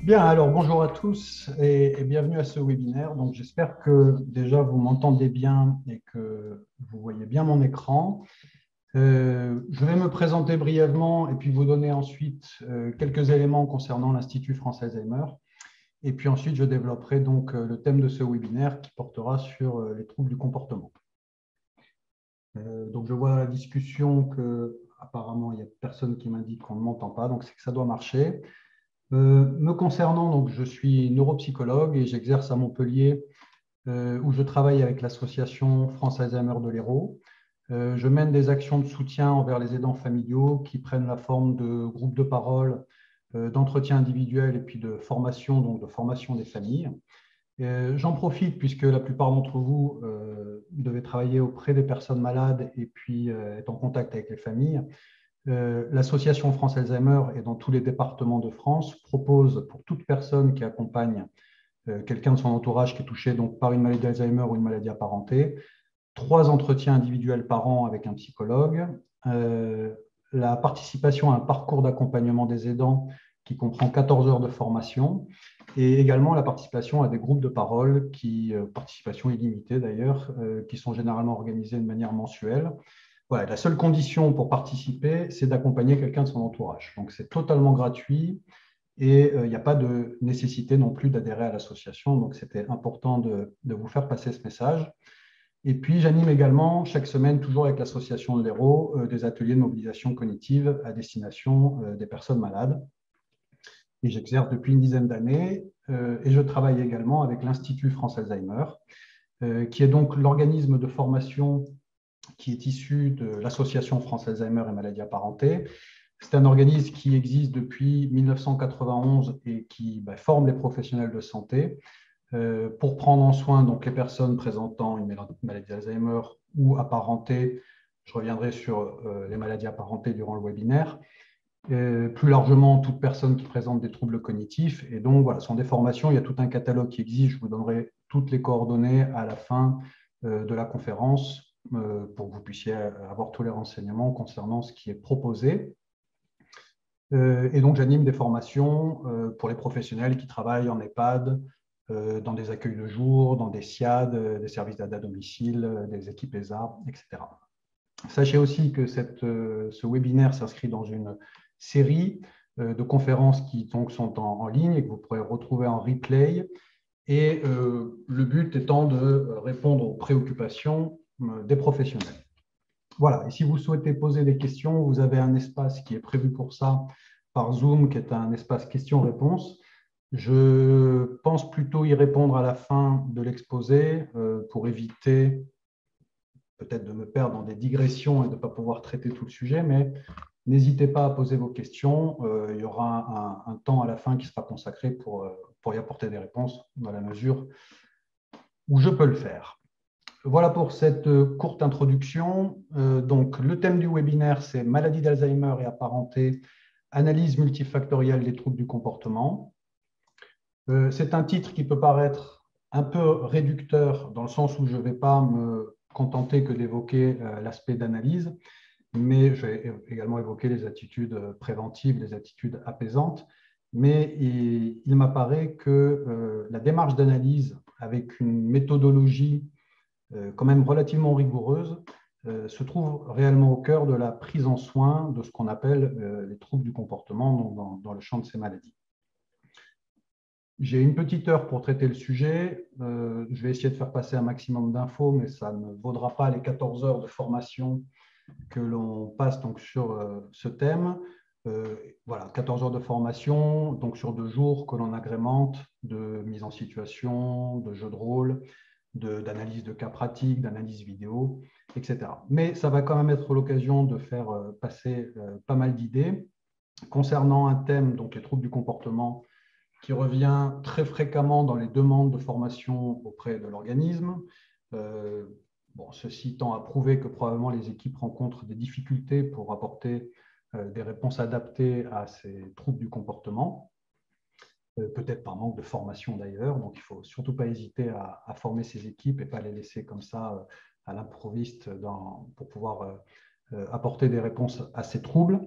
Bien, alors bonjour à tous et bienvenue à ce webinaire. Donc, j'espère que déjà vous m'entendez bien et que vous voyez bien mon écran. Je vais me présenter brièvement et puis vous donner ensuite quelques éléments concernant l'Institut France Alzheimer. Et puis ensuite, je développerai donc le thème de ce webinaire qui portera sur les troubles du comportement. Donc, je vois dans la discussion que apparemment il n'y a personne qui m'indique qu'on ne m'entend pas, donc c'est que ça doit marcher. Me concernant, donc, je suis neuropsychologue et j'exerce à Montpellier où je travaille avec l'association France Alzheimer de l'Hérault. Je mène des actions de soutien envers les aidants familiaux qui prennent la forme de groupes de parole, d'entretien individuel et puis de formation, donc de formation des familles. J'en profite puisque la plupart d'entre vous devez travailler auprès des personnes malades et puis être en contact avec les familles. L'association France Alzheimer et dans tous les départements de France propose pour toute personne qui accompagne quelqu'un de son entourage qui est touché donc, par une maladie d'Alzheimer ou une maladie apparentée, 3 entretiens individuels par an avec un psychologue, la participation à un parcours d'accompagnement des aidants qui comprend 14 heures de formation et également la participation à des groupes de parole, participation illimitée d'ailleurs, qui sont généralement organisés de manière mensuelle. Voilà, la seule condition pour participer, c'est d'accompagner quelqu'un de son entourage. Donc, c'est totalement gratuit et il n'y a pas de nécessité non plus d'adhérer à l'association. Donc, c'était important de vous faire passer ce message. Et puis, j'anime également chaque semaine, toujours avec l'association de l'Hérault, des ateliers de mobilisation cognitive à destination des personnes malades. Et j'exerce depuis une dizaine d'années et je travaille également avec l'Institut France Alzheimer, qui est donc l'organisme de formation qui est issu de l'Association France Alzheimer et maladies apparentées. C'est un organisme qui existe depuis 1991 et qui forme les professionnels de santé pour prendre en soin donc, les personnes présentant une maladie d'Alzheimer ou apparentée. Je reviendrai sur les maladies apparentées durant le webinaire. Plus largement, toute personne qui présente des troubles cognitifs. Et donc, voilà, ce sont des formations. Il y a tout un catalogue qui existe. Je vous donnerai toutes les coordonnées à la fin de la conférence pour que vous puissiez avoir tous les renseignements concernant ce qui est proposé. Et donc, j'anime des formations pour les professionnels qui travaillent en EHPAD, dans des accueils de jour, dans des SIAD, des services d'aide à domicile, des équipes ESA, etc. Sachez aussi que ce webinaire s'inscrit dans une série de conférences qui donc sont en ligne et que vous pourrez retrouver en replay. Et le but étant de répondre aux préoccupations des professionnels. Voilà, et si vous souhaitez poser des questions, vous avez un espace qui est prévu pour ça par Zoom, qui est un espace questions-réponses. Je pense plutôt y répondre à la fin de l'exposé pour éviter peut-être de me perdre dans des digressions et de ne pas pouvoir traiter tout le sujet, mais n'hésitez pas à poser vos questions. Il y aura un temps à la fin qui sera consacré pour y apporter des réponses dans la mesure où je peux le faire. Voilà pour cette courte introduction. Donc, le thème du webinaire, c'est maladie d'Alzheimer et apparentée, analyse multifactorielle des troubles du comportement. C'est un titre qui peut paraître un peu réducteur dans le sens où je ne vais pas me contenter que d'évoquer l'aspect d'analyse, mais je vais également évoquer les attitudes préventives, les attitudes apaisantes. Mais il m'apparaît que la démarche d'analyse avec une méthodologie quand même relativement rigoureuse, se trouve réellement au cœur de la prise en soin de ce qu'on appelle les troubles du comportement dans le champ de ces maladies. J'ai une petite heure pour traiter le sujet. Je vais essayer de faire passer un maximum d'infos, mais ça ne vaudra pas les 14 heures de formation que l'on passe donc sur ce thème. Voilà, 14 heures de formation, donc sur 2 jours que l'on agrémente de mise en situation, de jeux de rôle, d'analyse de cas pratiques, d'analyse vidéo, etc. Mais ça va quand même être l'occasion de faire passer pas mal d'idées concernant un thème, donc les troubles du comportement, qui revient très fréquemment dans les demandes de formation auprès de l'organisme. Ceci tend à prouver que probablement les équipes rencontrent des difficultés pour apporter des réponses adaptées à ces troubles du comportement. Peut-être par manque de formation d'ailleurs. Donc, il ne faut surtout pas hésiter à former ces équipes et pas les laisser comme ça à l'improviste pour pouvoir apporter des réponses à ces troubles.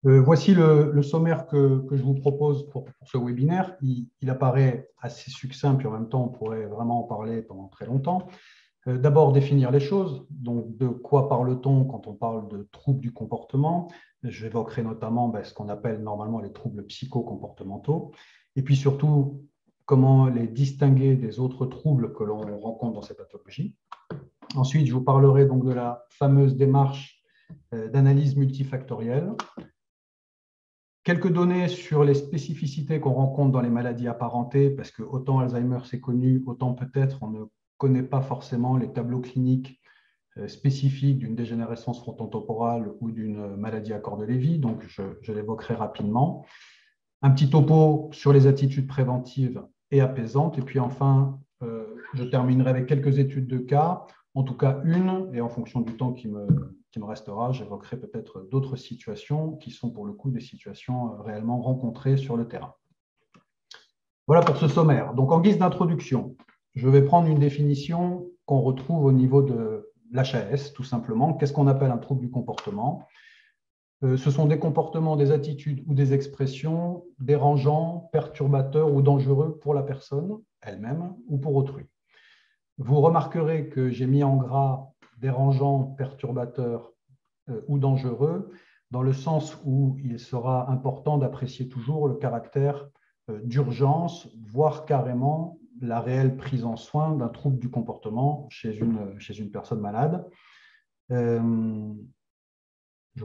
Voici le sommaire que je vous propose pour ce webinaire. Il apparaît assez succinct, puis en même temps, on pourrait vraiment en parler pendant très longtemps. D'abord, définir les choses. Donc, de quoi parle-t-on quand on parle de troubles du comportement? J'évoquerai notamment ce qu'on appelle normalement les troubles psychocomportementaux. Et puis surtout, comment les distinguer des autres troubles que l'on rencontre dans ces pathologies. Ensuite, je vous parlerai donc de la fameuse démarche d'analyse multifactorielle. Quelques données sur les spécificités qu'on rencontre dans les maladies apparentées, parce que autant Alzheimer c'est connu, autant peut-être on ne connaît pas forcément les tableaux cliniques spécifiques d'une dégénérescence frontotemporale ou d'une maladie à corps de Lévy, donc je l'évoquerai rapidement. Un petit topo sur les attitudes préventives et apaisantes, et puis enfin, je terminerai avec quelques études de cas, en tout cas une, et en fonction du temps qui me restera, j'évoquerai peut-être d'autres situations qui sont pour le coup des situations réellement rencontrées sur le terrain. Voilà pour ce sommaire. Donc en guise d'introduction, je vais prendre une définition qu'on retrouve au niveau de l'HAS, tout simplement. Qu'est-ce qu'on appelle un trouble du comportement? Ce sont des comportements, des attitudes ou des expressions dérangeants, perturbateurs ou dangereux pour la personne elle-même ou pour autrui. Vous remarquerez que j'ai mis en gras dérangeants, perturbateurs ou dangereux, dans le sens où il sera important d'apprécier toujours le caractère d'urgence, voire carrément la réelle prise en soin d'un trouble du comportement chez une personne malade. Je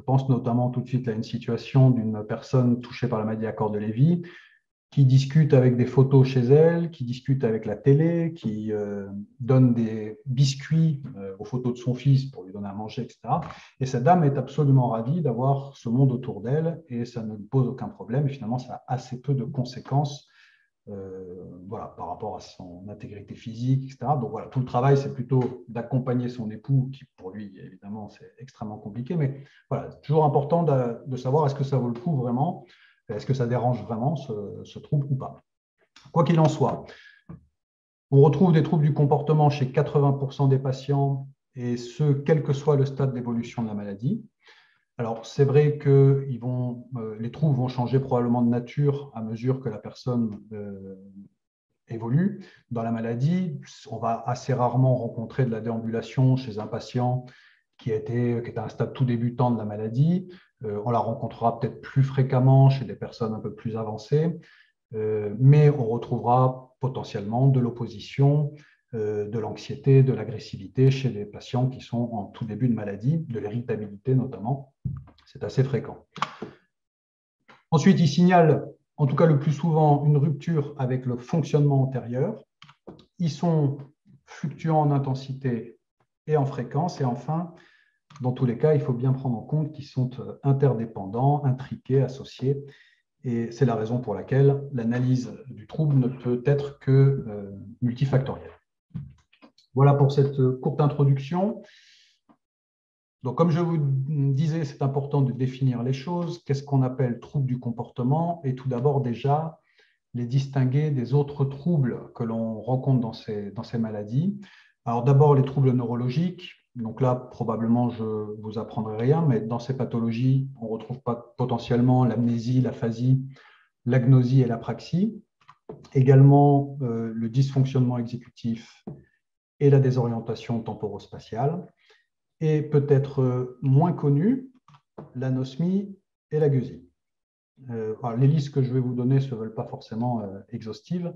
pense notamment tout de suite à une situation d'une personne touchée par la maladie à corps de Lévy qui discute avec des photos chez elle, qui discute avec la télé, qui donne des biscuits aux photos de son fils pour lui donner à manger, etc. Et cette dame est absolument ravie d'avoir ce monde autour d'elle et ça ne lui pose aucun problème. Et finalement, ça a assez peu de conséquences par rapport à son intégrité physique, etc. Donc voilà, tout le travail, c'est plutôt d'accompagner son époux, qui pour lui, évidemment, c'est extrêmement compliqué. Mais voilà, c'est toujours important de savoir est-ce que ça vaut le coup vraiment, est-ce que ça dérange vraiment ce trouble ou pas. Quoi qu'il en soit, on retrouve des troubles du comportement chez 80% des patients, et ce, quel que soit le stade d'évolution de la maladie. Alors, c'est vrai que les troubles vont changer probablement de nature à mesure que la personne évolue dans la maladie. On va assez rarement rencontrer de la déambulation chez un patient qui est à un stade tout débutant de la maladie. On la rencontrera peut-être plus fréquemment chez des personnes un peu plus avancées, mais on retrouvera potentiellement de l'opposition, de l'anxiété, de l'agressivité chez des patients qui sont en tout début de maladie, de l'irritabilité notamment. C'est assez fréquent. Ensuite, il signale, en tout cas le plus souvent, une rupture avec le fonctionnement antérieur. Ils sont fluctuants en intensité et en fréquence. Et enfin, dans tous les cas, il faut bien prendre en compte qu'ils sont interdépendants, intriqués, associés. Et c'est la raison pour laquelle l'analyse du trouble ne peut être que multifactorielle. Voilà pour cette courte introduction. Donc, comme je vous disais, c'est important de définir les choses. Qu'est-ce qu'on appelle trouble du comportement? Et tout d'abord, déjà, les distinguer des autres troubles que l'on rencontre dans ces maladies. Alors, d'abord, les troubles neurologiques. Donc là, probablement, je ne vous apprendrai rien, mais dans ces pathologies, on retrouve potentiellement l'amnésie, l'aphasie, l'agnosie et l'apraxie. Également, le dysfonctionnement exécutif et la désorientation temporospatiale. Et peut-être moins connu, l'anosmie et la gueusie. Les listes que je vais vous donner ne se veulent pas forcément exhaustives.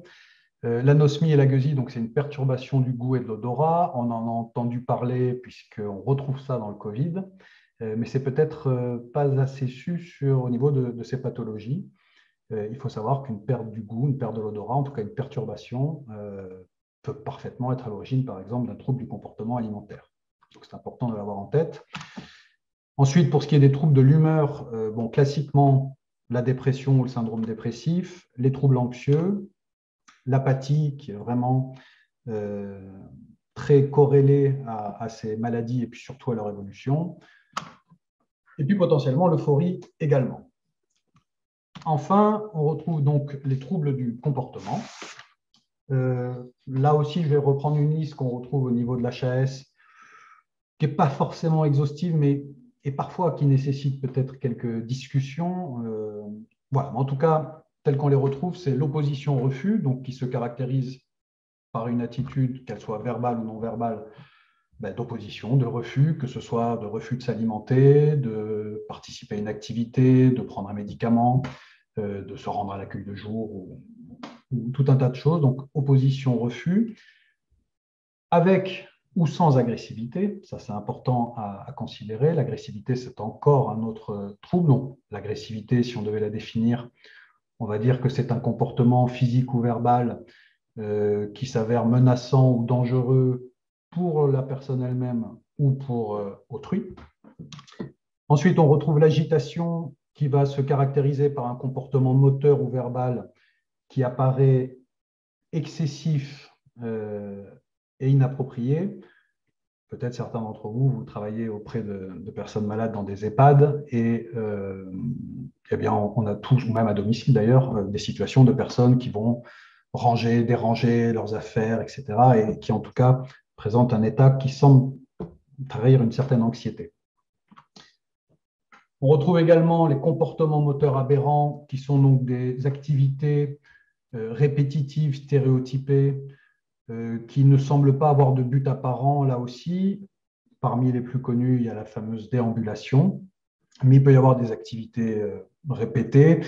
L'anosmie et la gueusie, c'est une perturbation du goût et de l'odorat. On en a entendu parler puisqu'on retrouve ça dans le Covid, mais c'est peut-être pas assez su au niveau de ces pathologies. Il faut savoir qu'une perte du goût, une perte de l'odorat, en tout cas une perturbation, peut parfaitement être à l'origine, par exemple, d'un trouble du comportement alimentaire. Donc, c'est important de l'avoir en tête. Ensuite, pour ce qui est des troubles de l'humeur, classiquement, la dépression ou le syndrome dépressif, les troubles anxieux, l'apathie, qui est vraiment très corrélée à ces maladies et puis surtout à leur évolution, et puis potentiellement l'euphorie également. Enfin, on retrouve donc les troubles du comportement. Là aussi, je vais reprendre une liste qu'on retrouve au niveau de l'HAS, qui n'est pas forcément exhaustive, mais et parfois qui nécessitent peut-être quelques discussions. Voilà. Mais en tout cas, telles qu'on les retrouve, c'est l'opposition-refus, donc qui se caractérise par une attitude, qu'elle soit verbale ou non verbale, d'opposition, de refus, que ce soit de refus de s'alimenter, de participer à une activité, de prendre un médicament, de se rendre à l'accueil de jour, ou tout un tas de choses. Donc, opposition, refus, avec ou sans agressivité, ça c'est important à considérer. L'agressivité, c'est encore un autre trouble. Donc, l'agressivité, si on devait la définir, on va dire que c'est un comportement physique ou verbal qui s'avère menaçant ou dangereux pour la personne elle-même ou pour autrui. Ensuite, on retrouve l'agitation qui va se caractériser par un comportement moteur ou verbal qui apparaît excessif et inapproprié. Peut-être certains d'entre vous, vous travaillez auprès de personnes malades dans des EHPAD et eh bien, on a tous, ou même à domicile d'ailleurs, des situations de personnes qui vont ranger, déranger leurs affaires, etc. et qui en tout cas présentent un état qui semble trahir une certaine anxiété. On retrouve également les comportements moteurs aberrants qui sont donc des activités répétitives, stéréotypées, qui ne semblent pas avoir de but apparent là aussi. Parmi les plus connus, il y a la fameuse déambulation, mais il peut y avoir des activités répétées.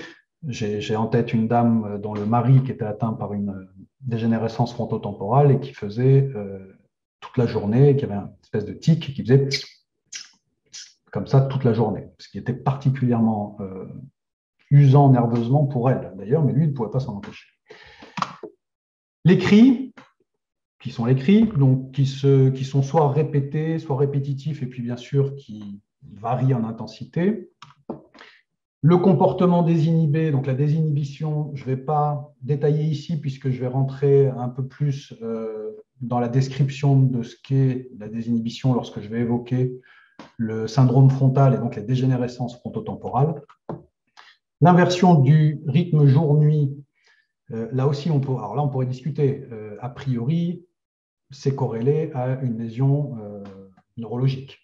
J'ai en tête une dame dont le mari qui était atteint par une dégénérescence frontotemporale et qui faisait toute la journée, qui avait une espèce de tic qui faisait comme ça toute la journée, ce qui était particulièrement usant nerveusement pour elle d'ailleurs, mais lui ne pouvait pas s'en empêcher. Les cris, qui sont les cris, donc qui sont soit répétés, soit répétitifs, et puis bien sûr qui varient en intensité. Le comportement désinhibé, donc la désinhibition, je ne vais pas détailler ici puisque je vais rentrer un peu plus dans la description de ce qu'est la désinhibition lorsque je vais évoquer le syndrome frontal et donc la dégénérescence frontotemporale. L'inversion du rythme jour-nuit, là aussi, on pourrait discuter. A priori, c'est corrélé à une lésion neurologique.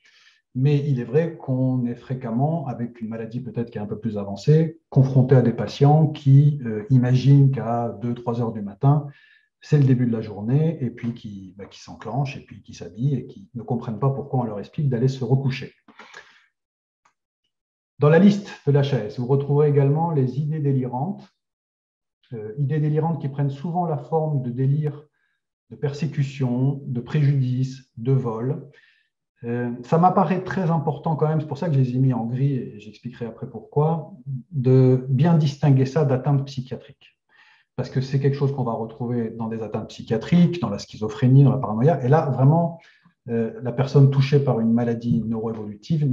Mais il est vrai qu'on est fréquemment, avec une maladie peut-être qui est un peu plus avancée, confronté à des patients qui imaginent qu'à 2-3 heures du matin, c'est le début de la journée, et puis qui s'enclenchent, et puis qui s'habillent, et qui ne comprennent pas pourquoi on leur explique d'aller se recoucher. Dans la liste de l'HAS, vous retrouverez également les idées délirantes, idées délirantes qui prennent souvent la forme de délires de persécution, de préjudice, de vol. Ça m'apparaît très important quand même, c'est pour ça que je les ai mis en gris, et j'expliquerai après pourquoi, de bien distinguer ça d'atteinte psychiatrique. Parce que c'est quelque chose qu'on va retrouver dans des atteintes psychiatriques, dans la schizophrénie, dans la paranoïa. Et là, vraiment, la personne touchée par une maladie neuroévolutive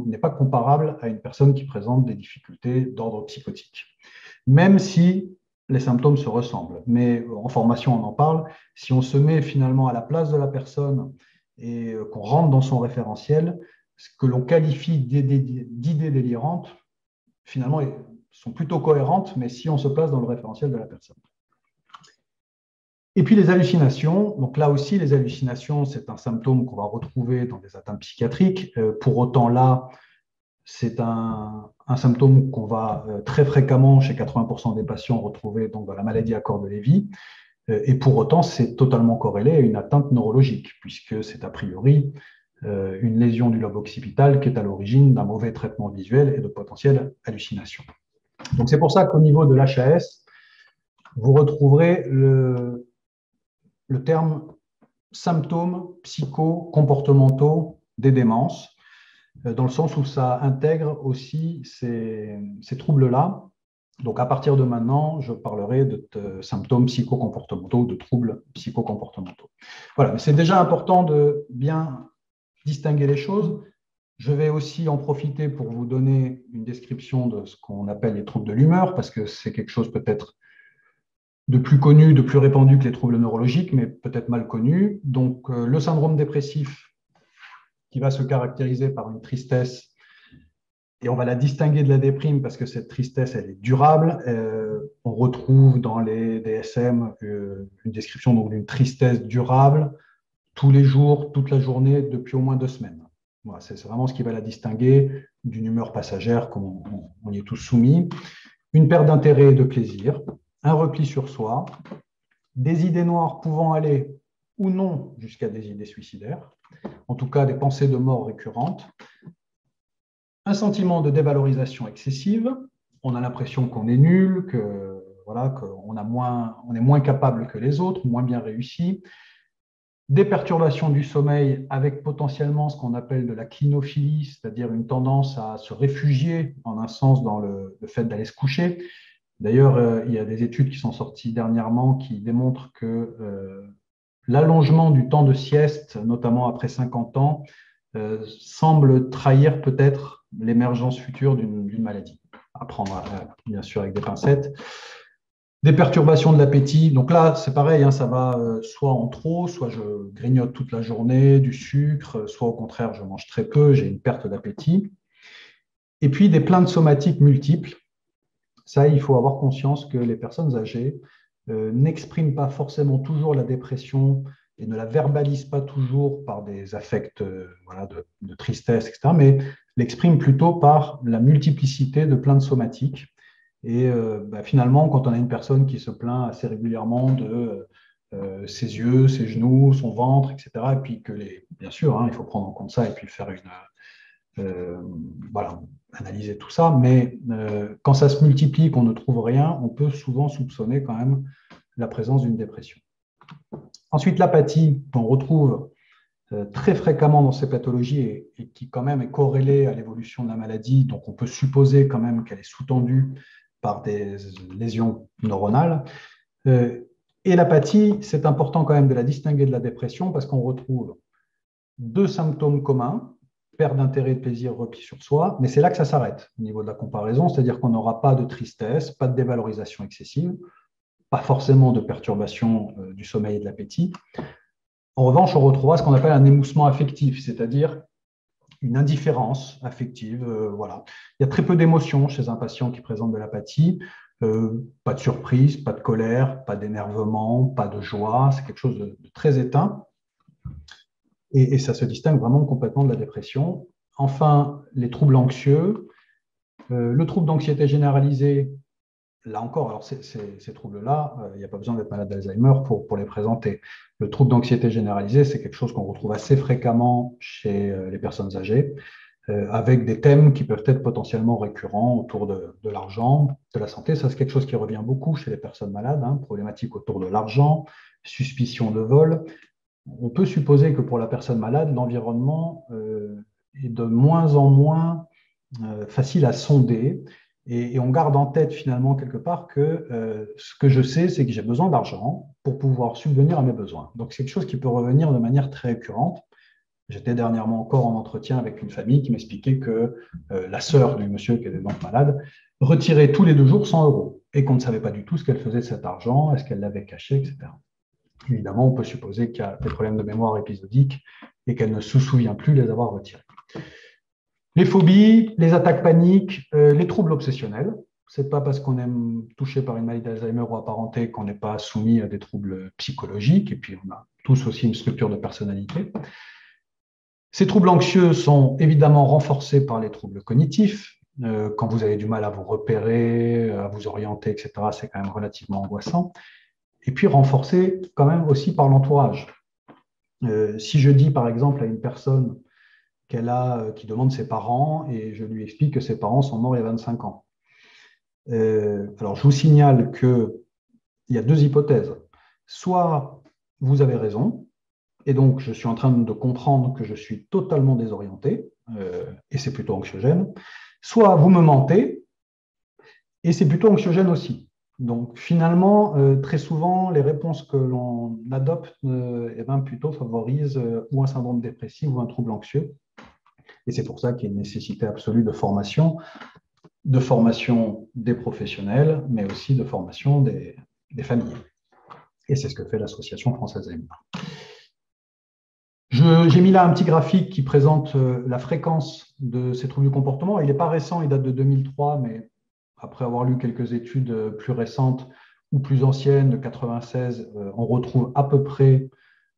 n'est pas comparable à une personne qui présente des difficultés d'ordre psychotique. Même si les symptômes se ressemblent. Mais en formation, on en parle. Si on se met finalement à la place de la personne et qu'on rentre dans son référentiel, ce que l'on qualifie d'idées délirantes, finalement, sont plutôt cohérentes, mais si on se place dans le référentiel de la personne. Et puis les hallucinations. Donc là aussi, les hallucinations, c'est un symptôme qu'on va retrouver dans des atteintes psychiatriques. Pour autant, là, c'est un symptôme qu'on va très fréquemment, chez 80% des patients, retrouver donc, dans la maladie à corps de Lévy. Et pour autant, c'est totalement corrélé à une atteinte neurologique, puisque c'est a priori une lésion du lobe occipital qui est à l'origine d'un mauvais traitement visuel et de potentielles hallucinations. Donc c'est pour ça qu'au niveau de l'HAS, vous retrouverez le terme symptômes psycho-comportementaux des démences, dans le sens où ça intègre aussi ces troubles-là. Donc, à partir de maintenant, je parlerai de symptômes psychocomportementaux, de troubles psychocomportementaux. Voilà, mais c'est déjà important de bien distinguer les choses. Je vais aussi en profiter pour vous donner une description de ce qu'on appelle les troubles de l'humeur, parce que c'est quelque chose peut-être de plus connu, de plus répandu que les troubles neurologiques, mais peut-être mal connu. Donc, le syndrome dépressif, qui va se caractériser par une tristesse, et on va la distinguer de la déprime parce que cette tristesse, elle est durable. On retrouve dans les DSM une description d'une tristesse durable tous les jours, toute la journée, depuis au moins 2 semaines. Voilà, c'est vraiment ce qui va la distinguer d'une humeur passagère, comme on y est tous soumis. Une perte d'intérêt et de plaisir, un repli sur soi, des idées noires pouvant aller ou non jusqu'à des idées suicidaires, en tout cas des pensées de mort récurrentes, un sentiment de dévalorisation excessive, on a l'impression qu'on est nul, que voilà, on est moins capable que les autres, moins bien réussi, des perturbations du sommeil avec potentiellement ce qu'on appelle de la clinophilie, c'est-à-dire une tendance à se réfugier en un sens dans le fait d'aller se coucher. D'ailleurs, il y a des études qui sont sorties dernièrement qui démontrent que l'allongement du temps de sieste, notamment après 50 ans, semble trahir peut-être l'émergence future d'une maladie. À prendre, bien sûr, avec des pincettes. Des perturbations de l'appétit. Donc là, c'est pareil, hein, ça va soit en trop, soit je grignote toute la journée du sucre, soit au contraire, je mange très peu, j'ai une perte d'appétit. Et puis des plaintes somatiques multiples. Ça, il faut avoir conscience que les personnes âgées n'expriment pas forcément toujours la dépression et ne la verbalisent pas toujours par des affects voilà, de tristesse, etc., mais l'expriment plutôt par la multiplicité de plaintes somatiques. Et finalement, quand on a une personne qui se plaint assez régulièrement de ses yeux, ses genoux, son ventre, etc., et puis que bien sûr, hein, il faut prendre en compte ça et puis faire euh, voilà, analyser tout ça, mais quand ça se multiplie, qu'on ne trouve rien, on peut souvent soupçonner quand même la présence d'une dépression. Ensuite, l'apathie, qu'on retrouve très fréquemment dans ces pathologies et qui quand même est corrélée à l'évolution de la maladie, donc on peut supposer quand même qu'elle est sous-tendue par des lésions neuronales. Et l'apathie, c'est important quand même de la distinguer de la dépression parce qu'on retrouve deux symptômes communs, perte d'intérêt, de plaisir, repli sur soi, mais c'est là que ça s'arrête au niveau de la comparaison, c'est-à-dire qu'on n'aura pas de tristesse, pas de dévalorisation excessive, pas forcément de perturbation du sommeil et de l'appétit. En revanche, on retrouvera ce qu'on appelle un émoussement affectif, c'est-à-dire une indifférence affective. Voilà. Il y a très peu d'émotions chez un patient qui présente de l'apathie. Pas de surprise, pas de colère, pas d'énervement, pas de joie. C'est quelque chose de très éteint. Et ça se distingue vraiment complètement de la dépression. Enfin, les troubles anxieux. Le trouble d'anxiété généralisée, là encore, alors ces troubles-là, il n'y a pas besoin d'être malade d'Alzheimer pour les présenter. Le trouble d'anxiété généralisée, c'est quelque chose qu'on retrouve assez fréquemment chez les personnes âgées, avec des thèmes qui peuvent être potentiellement récurrents autour de l'argent, de la santé. Ça, c'est quelque chose qui revient beaucoup chez les personnes malades, hein, problématique autour de l'argent, suspicion de vol. On peut supposer que pour la personne malade, l'environnement est de moins en moins facile à sonder. Et on garde en tête finalement quelque part que ce que je sais, c'est que j'ai besoin d'argent pour pouvoir subvenir à mes besoins. Donc c'est quelque chose qui peut revenir de manière très récurrente. J'étais dernièrement encore en entretien avec une famille qui m'expliquait que la sœur du monsieur qui était donc malade retirait tous les 2 jours 100 euros et qu'on ne savait pas du tout ce qu'elle faisait de cet argent, est-ce qu'elle l'avait caché, etc. Évidemment, on peut supposer qu'il y a des problèmes de mémoire épisodiques et qu'elle ne se souvient plus les avoir retirés. Les phobies, les attaques paniques, les troubles obsessionnels. Ce n'est pas parce qu'on est touché par une maladie d'Alzheimer ou apparentée qu'on n'est pas soumis à des troubles psychologiques. Et puis, on a tous aussi une structure de personnalité. Ces troubles anxieux sont évidemment renforcés par les troubles cognitifs. Quand vous avez du mal à vous repérer, à vous orienter, etc., c'est quand même relativement angoissant. Et puis renforcés quand même aussi par l'entourage. Si je dis par exemple à une personne qui demande ses parents et je lui explique que ses parents sont morts il y a 25 ans. Alors je vous signale qu'il y a 2 hypothèses. Soit vous avez raison, et donc je suis en train de comprendre que je suis totalement désorienté, et c'est plutôt anxiogène. Soit vous me mentez, et c'est plutôt anxiogène aussi. Donc finalement, très souvent, les réponses que l'on adopte plutôt favorisent ou un syndrome dépressif ou un trouble anxieux. Et c'est pour ça qu'il y a une nécessité absolue de formation des professionnels, mais aussi de formation des familles. Et c'est ce que fait l'Association française Alzheimer. J'ai mis là un petit graphique qui présente la fréquence de ces troubles du comportement. Il n'est pas récent, il date de 2003, mais après avoir lu quelques études plus récentes ou plus anciennes, de 96, on retrouve à peu près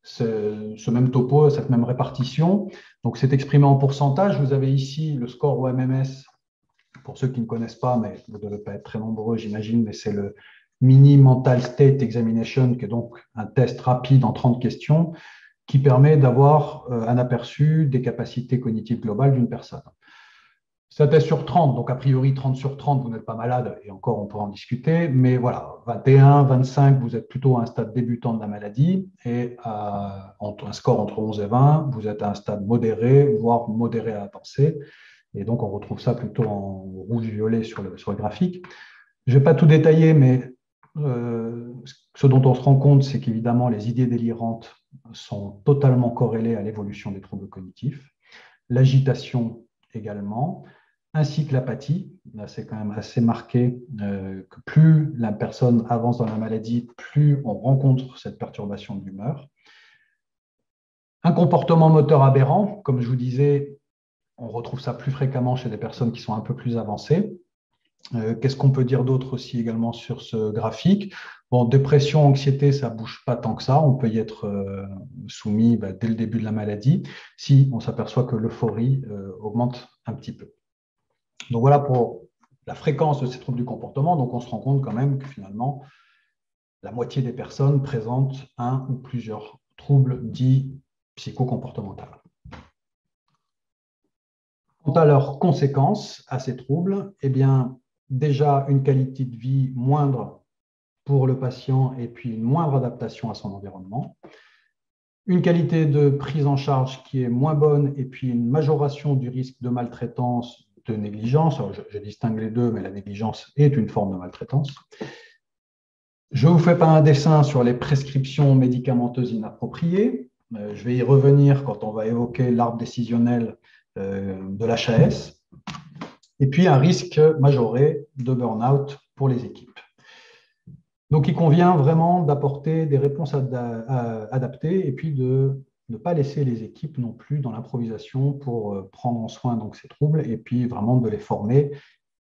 ce même topo, cette même répartition. Donc, c'est exprimé en pourcentage. Vous avez ici le score OMMS, pour ceux qui ne connaissent pas, mais vous ne devez pas être très nombreux, j'imagine, mais c'est le Mini Mental State Examination, qui est donc un test rapide en 30 questions, qui permet d'avoir un aperçu des capacités cognitives globales d'une personne. C'est un test sur 30, donc a priori 30 sur 30, vous n'êtes pas malade, et encore on pourra en discuter, mais voilà, 21, 25, vous êtes plutôt à un stade débutant de la maladie, et un score entre 11 et 20, vous êtes à un stade modéré, voire modéré à avancé, et donc on retrouve ça plutôt en rouge-violet sur le graphique. Je ne vais pas tout détailler, mais ce dont on se rend compte, c'est qu'évidemment, les idées délirantes sont totalement corrélées à l'évolution des troubles cognitifs, l'agitation également, ainsi que l'apathie. Là, c'est quand même assez marqué que plus la personne avance dans la maladie, plus on rencontre cette perturbation de l'humeur. Un comportement moteur aberrant, comme je vous disais, on retrouve ça plus fréquemment chez des personnes qui sont un peu plus avancées. Qu'est-ce qu'on peut dire d'autre aussi également sur ce graphique? Bon, dépression, anxiété, ça ne bouge pas tant que ça. On peut y être soumis dès le début de la maladie si on s'aperçoit que l'euphorie augmente un petit peu. Donc voilà pour la fréquence de ces troubles du comportement. Donc on se rend compte quand même que finalement, la moitié des personnes présentent un ou plusieurs troubles dits psychocomportementaux. Quant à leurs conséquences à ces troubles, eh bien, déjà une qualité de vie moindre pour le patient et puis une moindre adaptation à son environnement, une qualité de prise en charge qui est moins bonne et puis une majoration du risque de maltraitance, de négligence. Alors, je distingue les deux, mais la négligence est une forme de maltraitance. Je ne vous fais pas un dessin sur les prescriptions médicamenteuses inappropriées. Je vais y revenir quand on va évoquer l'arbre décisionnel de l'HAS. Et puis un risque majoré de burn-out pour les équipes. Donc, il convient vraiment d'apporter des réponses adaptées et puis de ne pas laisser les équipes non plus dans l'improvisation pour prendre en soin donc, ces troubles et puis vraiment de les former,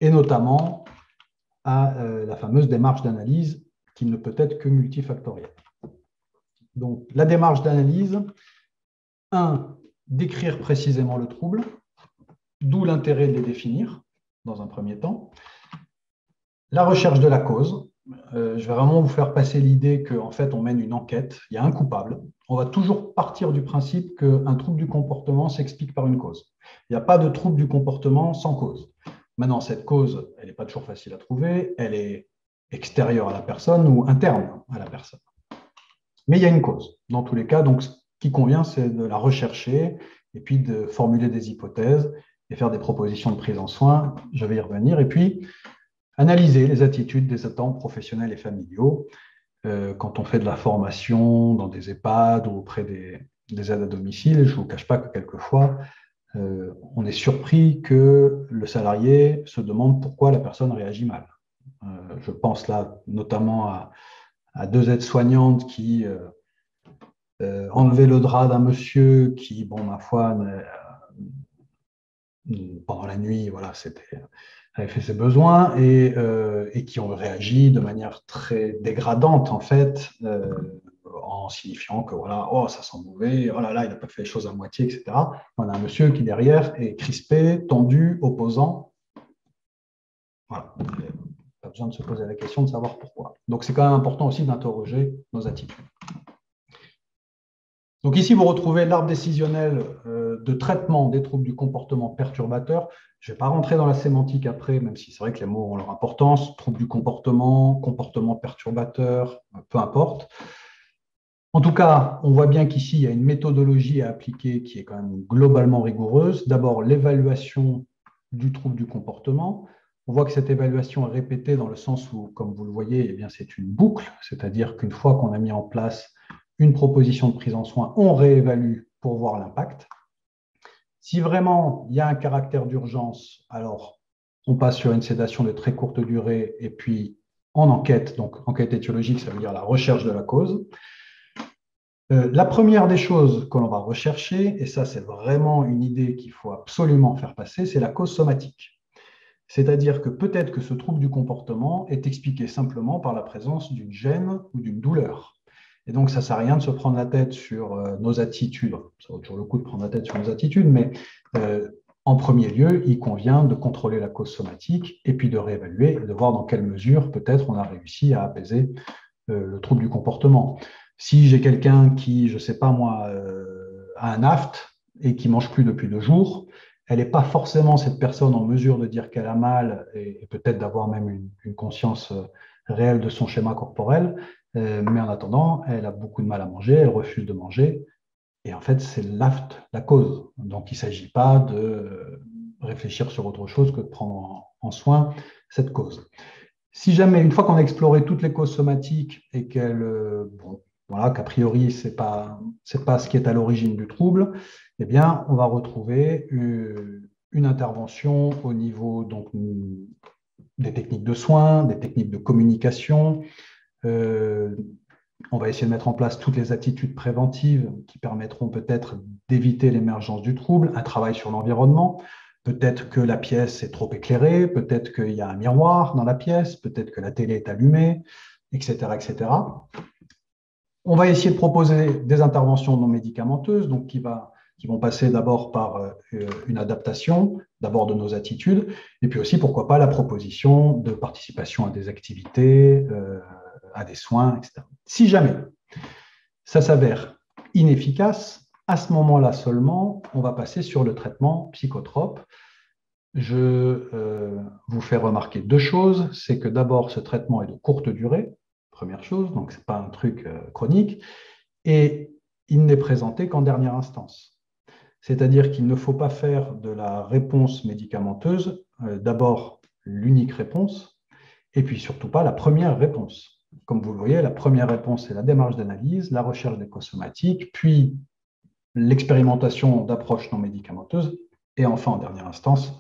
et notamment à la fameuse démarche d'analyse qui ne peut être que multifactorielle. Donc, la démarche d'analyse, 1, décrire précisément le trouble, d'où l'intérêt de les définir dans un premier temps. La recherche de la cause. Je vais vraiment vous faire passer l'idée qu'en fait, on mène une enquête, il y a un coupable. On va toujours partir du principe qu'un trouble du comportement s'explique par une cause. Il n'y a pas de trouble du comportement sans cause. Maintenant, cette cause, elle n'est pas toujours facile à trouver, elle est extérieure à la personne ou interne à la personne. Mais il y a une cause. Dans tous les cas, donc, ce qui convient, c'est de la rechercher et puis de formuler des hypothèses et faire des propositions de prise en soin. Je vais y revenir. Et puis, analyser les attitudes des attentes professionnels et familiaux quand on fait de la formation dans des EHPAD ou auprès des aides à domicile. Je ne vous cache pas que quelquefois, on est surpris que le salarié se demande pourquoi la personne réagit mal. Je pense là notamment à 2 aides-soignantes qui enlevaient le drap d'un monsieur qui, bon, ma foi, pendant la nuit, voilà, avait fait ses besoins et qui ont réagi de manière très dégradante, en fait, en signifiant que, voilà, oh, ça sent mauvais, oh là là, il n'a pas fait les choses à moitié, etc. On a un monsieur qui, derrière, est crispé, tendu, opposant. Voilà. Pas besoin de se poser la question de savoir pourquoi. Donc, c'est quand même important aussi d'interroger nos attitudes. Donc ici, vous retrouvez l'arbre décisionnel de traitement des troubles du comportement perturbateur. Je ne vais pas rentrer dans la sémantique après, même si c'est vrai que les mots ont leur importance. Trouble du comportement, comportement perturbateur, peu importe. En tout cas, on voit bien qu'ici, il y a une méthodologie à appliquer qui est quand même globalement rigoureuse. D'abord, l'évaluation du trouble du comportement. On voit que cette évaluation est répétée dans le sens où, comme vous le voyez, eh bien, c'est une boucle, c'est-à-dire qu'une fois qu'on a mis en place une proposition de prise en soin, on réévalue pour voir l'impact. Si vraiment il y a un caractère d'urgence, alors on passe sur une sédation de très courte durée et puis en enquête, donc enquête étiologique, ça veut dire la recherche de la cause. La première des choses que l'on va rechercher, et ça c'est vraiment une idée qu'il faut absolument faire passer, c'est la cause somatique. C'est-à-dire que peut-être que ce trouble du comportement est expliqué simplement par la présence d'une gêne ou d'une douleur. Et donc, ça ne sert à rien de se prendre la tête sur nos attitudes. Ça vaut toujours le coup de prendre la tête sur nos attitudes, mais en premier lieu, il convient de contrôler la cause somatique et puis de réévaluer et de voir dans quelle mesure peut-être on a réussi à apaiser le trouble du comportement. Si j'ai quelqu'un qui, je ne sais pas moi, a un aft et qui mange plus depuis 2 jours, elle n'est pas forcément cette personne en mesure de dire qu'elle a mal et peut-être d'avoir même une conscience réelle de son schéma corporel, mais en attendant, elle a beaucoup de mal à manger, elle refuse de manger, et en fait, c'est l'aft la cause. Donc, il ne s'agit pas de réfléchir sur autre chose que de prendre en soin cette cause. Si jamais, une fois qu'on a exploré toutes les causes somatiques et bon, voilà, qu'a priori, ce n'est pas ce qui est à l'origine du trouble, eh bien, on va retrouver une intervention au niveau donc, des techniques de soins, des techniques de communication. On va essayer de mettre en place toutes les attitudes préventives qui permettront peut-être d'éviter l'émergence du trouble, un travail sur l'environnement. Peut-être que la pièce est trop éclairée, peut-être qu'il y a un miroir dans la pièce, peut-être que la télé est allumée, etc., etc. On va essayer de proposer des interventions non médicamenteuses, donc qui vont passer d'abord par une adaptation, d'abord de nos attitudes, et puis aussi, pourquoi pas, la proposition de participation à des activités, à des soins, etc. Si jamais ça s'avère inefficace, à ce moment-là seulement, on va passer sur le traitement psychotrope. Je vous fais remarquer 2 choses. C'est que d'abord, ce traitement est de courte durée, première chose, donc ce n'est pas un truc chronique, et il n'est présenté qu'en dernière instance. C'est-à-dire qu'il ne faut pas faire de la réponse médicamenteuse d'abord l'unique réponse, et puis surtout pas la première réponse. Comme vous le voyez, la première réponse, c'est la démarche d'analyse, la recherche des causes somatiques, puis l'expérimentation d'approches non médicamenteuses, et enfin, en dernière instance,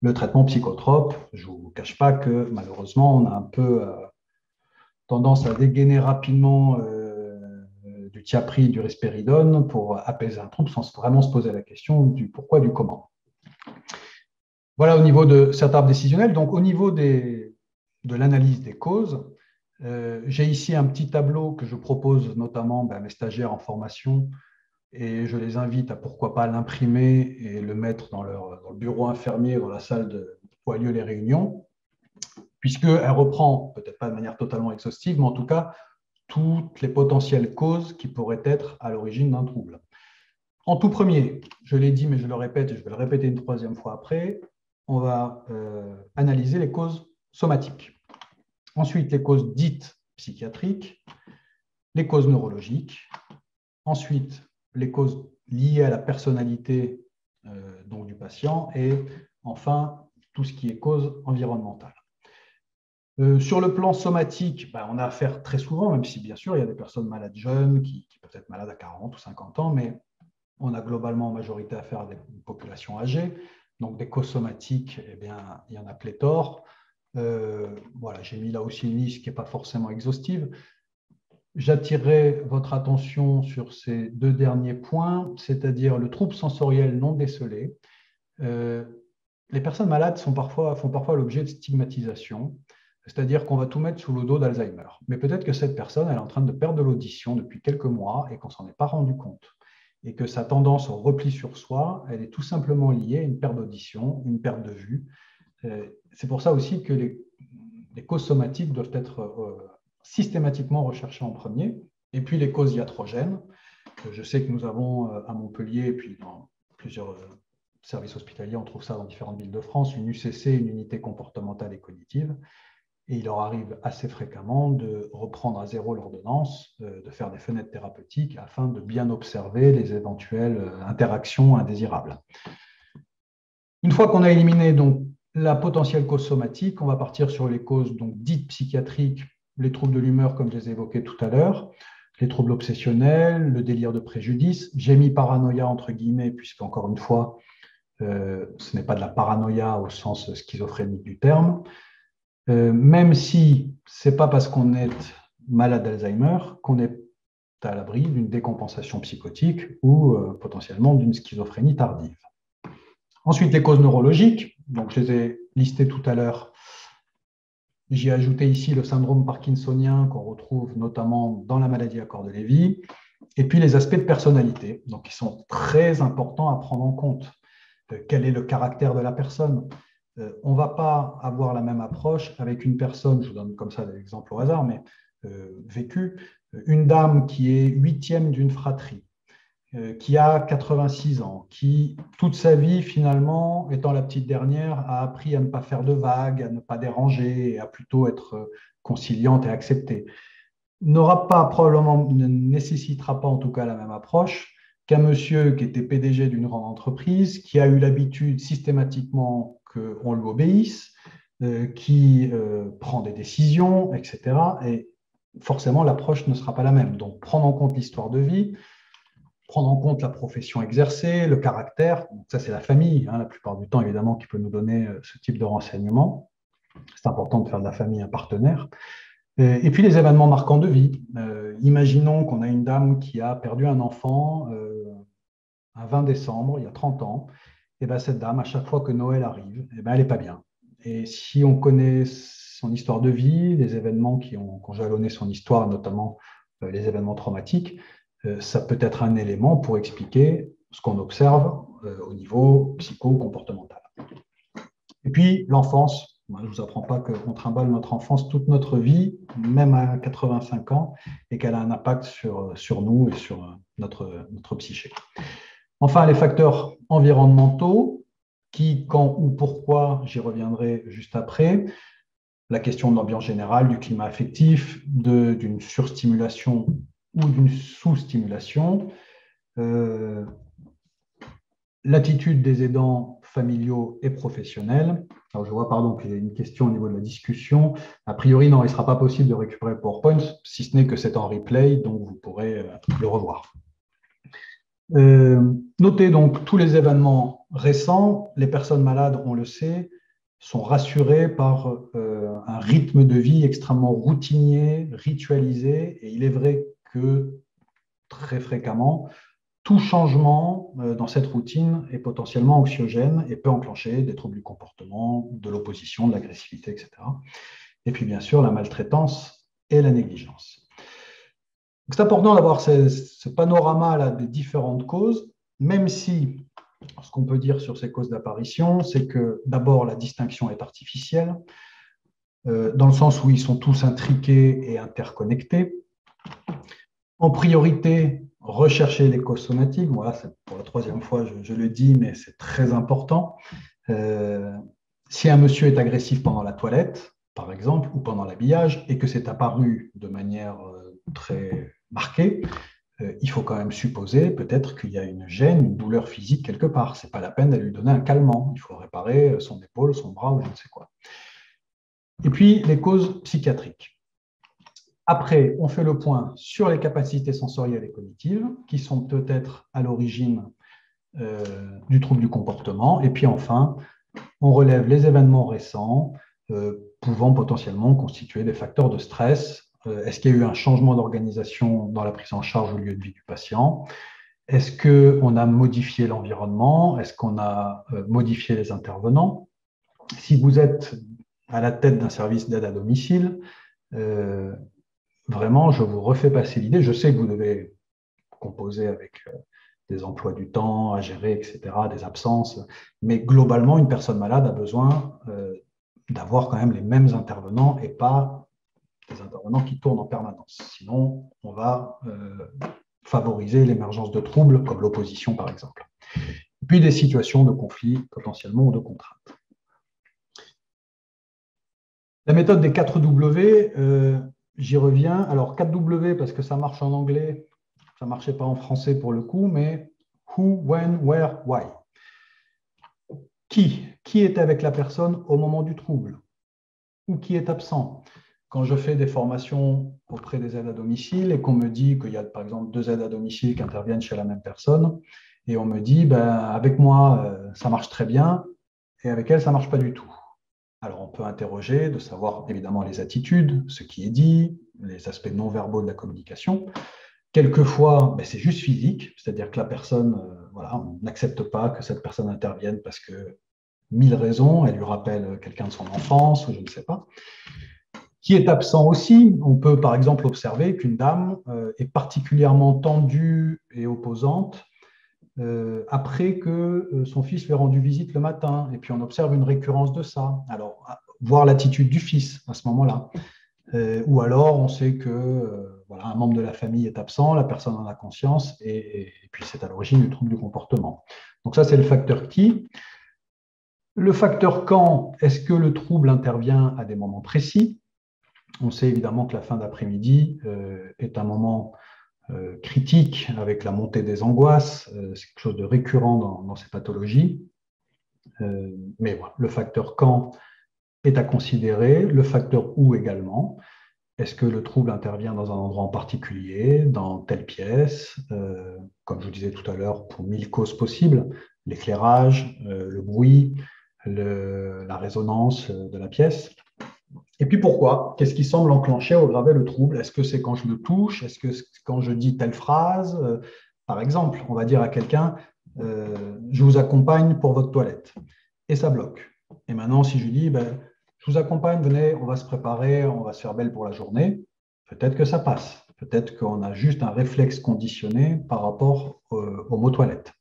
le traitement psychotrope. Je ne vous cache pas que malheureusement, on a un peu tendance à dégainer rapidement du thiapri, du risperidone pour apaiser un trouble sans vraiment se poser la question du pourquoi, du comment. Voilà au niveau de cet arbre décisionnel. Donc, au niveau de l'analyse des causes, j'ai ici un petit tableau que je propose notamment à mes stagiaires en formation et je les invite à pourquoi pas l'imprimer et le mettre dans le bureau infirmier, dans la salle où a lieu les réunions, puisqu'elle reprend, peut-être pas de manière totalement exhaustive, mais en tout cas, toutes les potentielles causes qui pourraient être à l'origine d'un trouble. En tout premier, je l'ai dit, mais je le répète et je vais le répéter une 3e fois après, on va analyser les causes somatiques. Ensuite, les causes dites psychiatriques, les causes neurologiques. Ensuite, les causes liées à la personnalité donc du patient. Et enfin, tout ce qui est cause environnementale. Sur le plan somatique, on a affaire très souvent, même si bien sûr il y a des personnes malades jeunes qui peuvent être malades à 40 ou 50 ans, mais on a globalement en majorité affaire à des populations âgées. Donc des causes somatiques, eh bien, il y en a pléthore. Voilà, j'ai mis là aussi une liste qui n'est pas forcément exhaustive. J'attirerai votre attention sur ces 2 derniers points, c'est-à-dire le trouble sensoriel non décelé. Les personnes malades font parfois l'objet de stigmatisation, c'est-à-dire qu'on va tout mettre sous le dos d'Alzheimer. Mais peut-être que cette personne elle est en train de perdre de l'audition depuis quelques mois et qu'on ne s'en est pas rendu compte. Et que sa tendance au repli sur soi, elle est tout simplement liée à une perte d'audition, une perte de vue. C'est pour ça aussi que les causes somatiques doivent être systématiquement recherchées en premier. Et puis les causes iatrogènes. Je sais que nous avons à Montpellier, et puis dans plusieurs services hospitaliers, on trouve ça dans différentes villes de France, une UCC, une unité comportementale et cognitive. Et il leur arrive assez fréquemment de reprendre à zéro l'ordonnance, de faire des fenêtres thérapeutiques afin de bien observer les éventuelles interactions indésirables. Une fois qu'on a éliminé donc, la potentielle cause somatique, on va partir sur les causes donc, dites psychiatriques, les troubles de l'humeur comme je les ai évoqués tout à l'heure, les troubles obsessionnels, le délire de préjudice. J'ai mis paranoïa entre guillemets, puisqu'encore une fois, ce n'est pas de la paranoïa au sens schizophrénique du terme. Même si ce n'est pas parce qu'on est malade d'Alzheimer qu'on est à l'abri d'une décompensation psychotique ou potentiellement d'une schizophrénie tardive. Ensuite, les causes neurologiques, donc je les ai listées tout à l'heure J'ai ajouté ici le syndrome parkinsonien qu'on retrouve notamment dans la maladie à corps de Lévy, et puis les aspects de personnalité, donc qui sont très importants à prendre en compte. Quel est le caractère de la personne? On ne va pas avoir la même approche avec une personne, je vous donne comme ça des exemples au hasard, mais vécu, une dame qui est huitième d'une fratrie, qui a 86 ans, qui, toute sa vie, finalement, étant la petite dernière, a appris à ne pas faire de vagues, à ne pas déranger, et à plutôt être conciliante et acceptée, n'aura pas, probablement, ne nécessitera pas en tout cas la même approche qu'un monsieur qui était PDG d'une grande entreprise, qui a eu l'habitude systématiquement qu'on lui obéisse, qui prend des décisions, etc. Et forcément, l'approche ne sera pas la même. Donc, prendre en compte l'histoire de vie, prendre en compte la profession exercée, le caractère. Donc ça, c'est la famille, hein, la plupart du temps, évidemment, qui peut nous donner ce type de renseignements. C'est important de faire de la famille un partenaire. Et puis les événements marquants de vie. Imaginons qu'on a une dame qui a perdu un enfant un 20 décembre, il y a 30 ans. Et bien, cette dame, à chaque fois que Noël arrive, et ben, elle n'est pas bien. Et si on connaît son histoire de vie, les événements qui ont jalonné son histoire, notamment les événements traumatiques, ça peut être un élément pour expliquer ce qu'on observe au niveau psycho-comportemental. Et puis, l'enfance. Moi, je ne vous apprends pas qu'on trimballe notre enfance toute notre vie, même à 85 ans, et qu'elle a un impact sur nous et sur notre psyché. Enfin, les facteurs environnementaux, qui, quand ou pourquoi, j'y reviendrai juste après. La question de l'ambiance générale, du climat affectif, d'une surstimulation ou d'une sous-stimulation. L'attitude des aidants familiaux et professionnels. Alors, je vois, pardon, qu'il y a une question au niveau de la discussion. A priori, non, il ne sera pas possible de récupérer le PowerPoint, si ce n'est que c'est en replay, donc vous pourrez le revoir. Notez donc tous les événements récents. Les personnes malades, on le sait, sont rassurées par un rythme de vie extrêmement routinier, ritualisé. Et il est vrai que très fréquemment, tout changement dans cette routine est potentiellement anxiogène et peut enclencher des troubles du comportement, de l'opposition, de l'agressivité, etc. Et puis, bien sûr, la maltraitance et la négligence. C'est important d'avoir ce panorama-là des différentes causes, même si ce qu'on peut dire sur ces causes d'apparition, c'est que d'abord, la distinction est artificielle, dans le sens où ils sont tous intriqués et interconnectés. En priorité, rechercher les causes somatiques. Voilà, c'est pour la troisième fois, je le dis, mais c'est très important. Si un monsieur est agressif pendant la toilette, par exemple, ou pendant l'habillage, et que c'est apparu de manière très marquée, il faut quand même supposer peut-être qu'il y a une gêne, une douleur physique quelque part. Ce n'est pas la peine d'aller lui donner un calmant. Il faut réparer son épaule, son bras ou je ne sais quoi. Et puis, les causes psychiatriques. Après, on fait le point sur les capacités sensorielles et cognitives qui sont peut-être à l'origine du trouble du comportement. Et puis enfin, on relève les événements récents pouvant potentiellement constituer des facteurs de stress. Est-ce qu'il y a eu un changement d'organisation dans la prise en charge au lieu de vie du patient? Est-ce qu'on a modifié l'environnement? Est-ce qu'on a modifié les intervenants? Si vous êtes à la tête d'un service d'aide à domicile, vraiment, je vous refais passer l'idée. Je sais que vous devez composer avec des emplois du temps à gérer, etc., des absences, mais globalement, une personne malade a besoin d'avoir quand même les mêmes intervenants et pas des intervenants qui tournent en permanence. Sinon, on va favoriser l'émergence de troubles comme l'opposition, par exemple. Et puis des situations de conflit potentiellement ou de contrainte. La méthode des 4 W, j'y reviens. Alors 4 W parce que ça marche en anglais, ça ne marchait pas en français pour le coup, mais who, when, where, why. Qui est avec la personne au moment du trouble ou qui est absent. Quand je fais des formations auprès des aides à domicile et qu'on me dit qu'il y a par exemple 2 aides à domicile qui interviennent chez la même personne, et on me dit, avec moi, ça marche très bien, et avec elle, ça ne marche pas du tout. Alors on peut interroger, de savoir évidemment les attitudes, ce qui est dit, les aspects non-verbaux de la communication. Quelquefois, c'est juste physique, c'est-à-dire que la personne, on n'accepte pas que cette personne intervienne parce que 1000 raisons, elle lui rappelle quelqu'un de son enfance ou je ne sais pas. qui est absent aussi. On peut par exemple observer qu'une dame est particulièrement tendue et opposante après que son fils lui ait rendu visite le matin. Et puis on observe une récurrence de ça. Alors, voir l'attitude du fils à ce moment-là. Ou alors on sait que voilà, un membre de la famille est absent, la personne en a conscience, et puis c'est à l'origine du trouble du comportement. Donc ça, c'est le facteur qui. Le facteur quand, est-ce que le trouble intervient à des moments précis? On sait évidemment que la fin d'après-midi est un moment critique avec la montée des angoisses. C'est quelque chose de récurrent dans ces pathologies. Mais voilà, le facteur quand est à considérer, le facteur où également. Est-ce que le trouble intervient dans un endroit en particulier, dans telle pièce, comme je vous disais tout à l'heure, pour 1000 causes possibles, l'éclairage, le bruit, la résonance de la pièce. Et puis pourquoi? Qu'est-ce qui semble enclencher ou aggraver le trouble? Est-ce que c'est quand je le touche? Est-ce que quand je dis telle phrase? Par exemple, on va dire à quelqu'un, je vous accompagne pour votre toilette. Et ça bloque. Et maintenant, si je lui dis, ben, je vous accompagne, venez, on va se préparer, on va se faire belle pour la journée, peut-être que ça passe. Peut-être qu'on a juste un réflexe conditionné par rapport au mot toilette.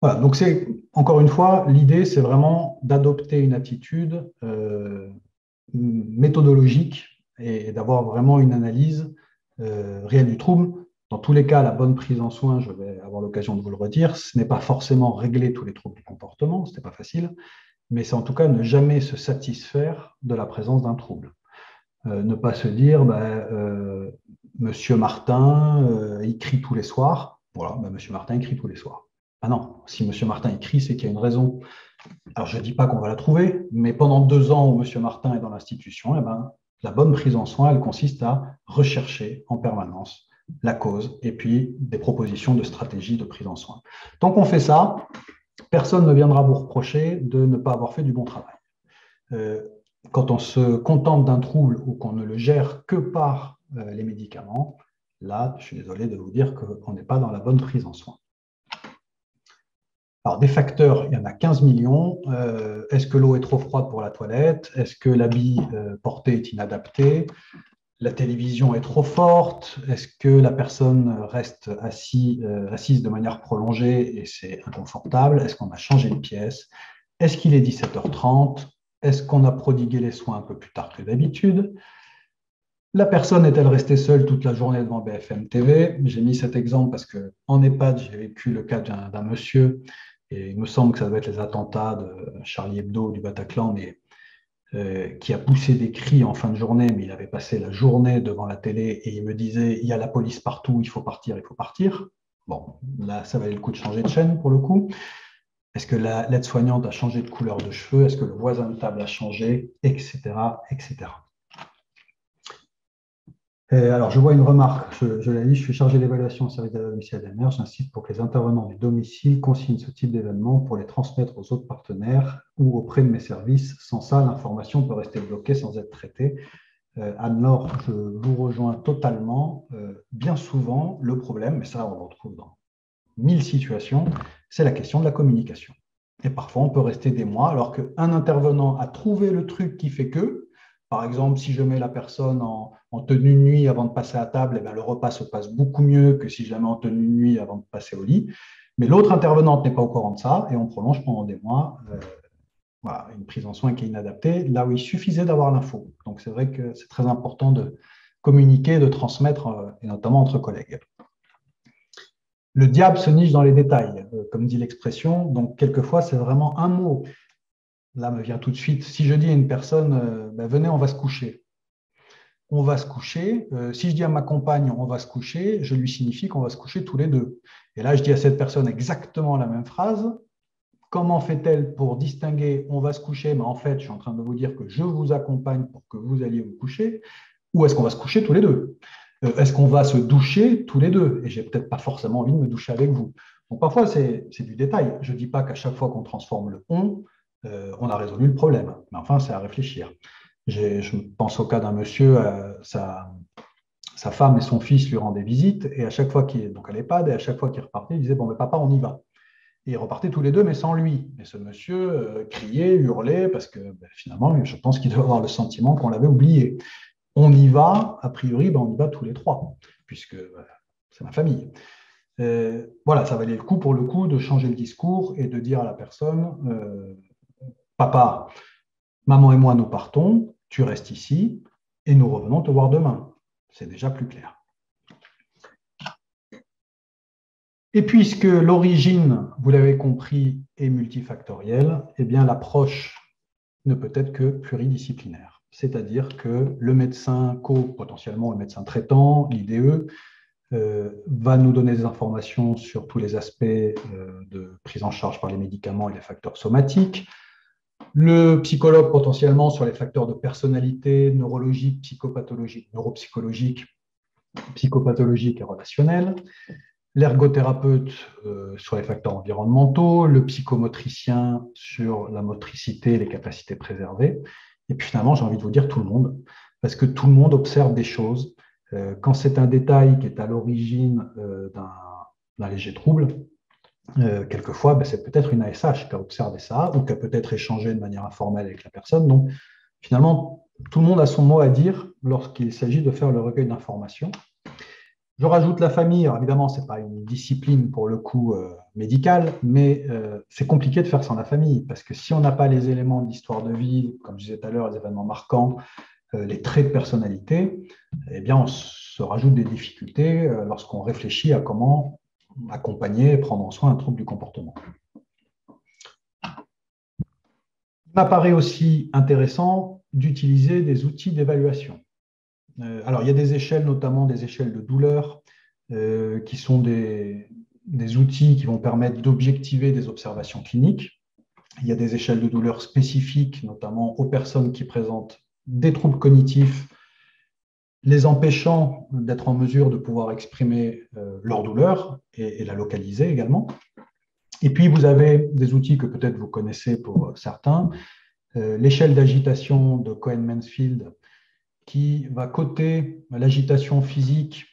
Voilà, donc c'est, encore une fois, l'idée, c'est vraiment d'adopter une attitude méthodologique et d'avoir vraiment une analyse réelle du trouble. Dans tous les cas, la bonne prise en soin, je vais avoir l'occasion de vous le redire, ce n'est pas forcément régler tous les troubles du comportement, ce n'est pas facile, mais c'est en tout cas ne jamais se satisfaire de la présence d'un trouble. Ne pas se dire, Monsieur Martin, il crie tous les soirs. Voilà, Monsieur Martin, il crie tous les soirs. Ah non, si Monsieur Martin il crie, c'est qu'il y a une raison. Alors, je ne dis pas qu'on va la trouver, mais pendant 2 ans où Monsieur Martin est dans l'institution, la bonne prise en soin, elle consiste à rechercher en permanence la cause et puis des propositions de stratégie de prise en soin. Tant qu'on fait ça, personne ne viendra vous reprocher de ne pas avoir fait du bon travail. Quand on se contente d'un trouble ou qu'on ne le gère que par les médicaments, là, je suis désolé de vous dire qu'on n'est pas dans la bonne prise en soin. Alors, des facteurs, il y en a 15 millions. Est-ce que l'eau est trop froide pour la toilette? Est-ce que l'habit porté est inadapté? La télévision est trop forte? Est-ce que la personne reste assise de manière prolongée et c'est inconfortable? Est-ce qu'on a changé de pièce? Est-ce qu'il est 17h30? Est-ce qu'on a prodigué les soins un peu plus tard que d'habitude? La personne est-elle restée seule toute la journée devant BFM TV? J'ai mis cet exemple parce qu'en EHPAD, j'ai vécu le cas d'un monsieur, et il me semble que ça doit être les attentats de Charlie Hebdo du Bataclan, mais qui a poussé des cris en fin de journée, mais il avait passé la journée devant la télé et il me disait, il y a la police partout, il faut partir, il faut partir. Bon, là, ça valait le coup de changer de chaîne pour le coup. Est-ce que l'aide-soignante a changé de couleur de cheveux? Est-ce que le voisin de table a changé? Etc. etc. Alors, je vois une remarque, je la lis, je suis chargé d'évaluation au service de la domicile ADMR. J'insiste pour que les intervenants du domicile consignent ce type d'événement pour les transmettre aux autres partenaires ou auprès de mes services. Sans ça, l'information peut rester bloquée sans être traitée. Anne-Laure, je vous rejoins totalement. Bien souvent, le problème, mais ça on le retrouve dans 1000 situations, c'est la question de la communication. Et parfois, on peut rester des mois alors qu'un intervenant a trouvé le truc qui fait que, par exemple, si je mets la personne en tenue de nuit avant de passer à table, le repas se passe beaucoup mieux que si je la mets en tenue de nuit avant de passer au lit. Mais l'autre intervenante n'est pas au courant de ça et on prolonge pendant des mois voilà, une prise en soin qui est inadaptée, là où il suffisait d'avoir l'info. Donc, c'est vrai que c'est très important de communiquer, de transmettre, et notamment entre collègues. Le diable se niche dans les détails, comme dit l'expression. Donc, quelquefois, c'est vraiment un mot. Là, me vient tout de suite, si je dis à une personne, venez, on va se coucher. On va se coucher. Si je dis à ma compagne, on va se coucher, je lui signifie qu'on va se coucher tous les deux. Et là, je dis à cette personne exactement la même phrase. Comment fait-elle pour distinguer on va se coucher, mais en fait, je suis en train de vous dire que je vous accompagne pour que vous alliez vous coucher, ou est-ce qu'on va se coucher tous les deux? Est-ce qu'on va se doucher tous les deux? Et j'ai peut-être pas forcément envie de me doucher avec vous. Donc parfois, c'est du détail. Je ne dis pas qu'à chaque fois qu'on transforme le on a résolu le problème. Mais enfin, c'est à réfléchir. Je pense au cas d'un monsieur, sa femme et son fils lui rendaient visite, et à chaque fois qu'il donc à l'EHPAD, et à chaque fois qu'il repartait, il disait, bon, mais papa, on y va. Et ils repartaient tous les deux, mais sans lui. Et ce monsieur criait, hurlait, parce que finalement, je pense qu'il doit avoir le sentiment qu'on l'avait oublié. On y va, a priori, on y va tous les trois, puisque c'est ma famille. Voilà, ça valait le coup pour le coup de changer le discours et de dire à la personne, papa, maman et moi, nous partons, tu restes ici et nous revenons te voir demain. C'est déjà plus clair. Et puisque l'origine, vous l'avez compris, est multifactorielle, eh bien l'approche ne peut être que pluridisciplinaire. C'est-à-dire que le médecin potentiellement le médecin traitant, l'IDE, va nous donner des informations sur tous les aspects de prise en charge par les médicaments et les facteurs somatiques. Le psychologue potentiellement sur les facteurs de personnalité, neurologique, psychopathologique, neuropsychologique, psychopathologique et relationnel. L'ergothérapeute sur les facteurs environnementaux, le psychomotricien sur la motricité et les capacités préservées. Et puis finalement, j'ai envie de vous dire tout le monde, parce que tout le monde observe des choses. Quand c'est un détail qui est à l'origine d'un léger trouble, quelquefois, c'est peut-être une ASH qui a observé ça ou qui a peut-être échangé de manière informelle avec la personne. Donc, finalement, tout le monde a son mot à dire lorsqu'il s'agit de faire le recueil d'informations. Je rajoute la famille. Alors, évidemment, ce n'est pas une discipline pour le coup médicale, mais c'est compliqué de faire sans la famille parce que si on n'a pas les éléments d'histoire de vie, comme je disais tout à l'heure, les événements marquants, les traits de personnalité, eh bien, on se rajoute des difficultés lorsqu'on réfléchit à comment accompagner et prendre en soin un trouble du comportement. Il m'apparaît aussi intéressant d'utiliser des outils d'évaluation. Alors, il y a des échelles, notamment des échelles de douleur, qui sont des outils qui vont permettre d'objectiver des observations cliniques. Il y a des échelles de douleur spécifiques, notamment aux personnes qui présentent des troubles cognitifs, les empêchant d'être en mesure de pouvoir exprimer leur douleur et la localiser également. Et puis, vous avez des outils que peut-être vous connaissez pour certains, l'échelle d'agitation de Cohen-Mansfield, qui va coter l'agitation physique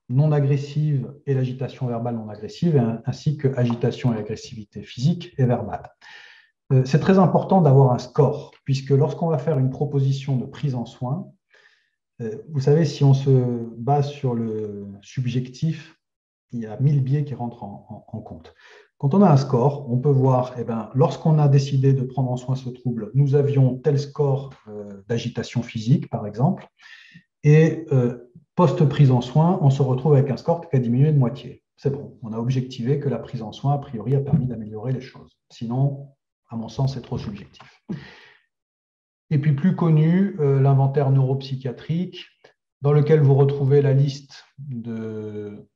non agressive et l'agitation verbale non agressive, ainsi que agitation et agressivité physique et verbale. C'est très important d'avoir un score, puisque lorsqu'on va faire une proposition de prise en soin, vous savez, si on se base sur le subjectif, il y a 1000 biais qui rentrent en compte. Quand on a un score, on peut voir, lorsqu'on a décidé de prendre en soin ce trouble, nous avions tel score d'agitation physique, par exemple, et post-prise en soin, on se retrouve avec un score qui a diminué de moitié. C'est bon, on a objectivé que la prise en soin, a priori, a permis d'améliorer les choses. Sinon, à mon sens, c'est trop subjectif. Et puis plus connu, l'inventaire neuropsychiatrique, dans lequel vous retrouvez la liste de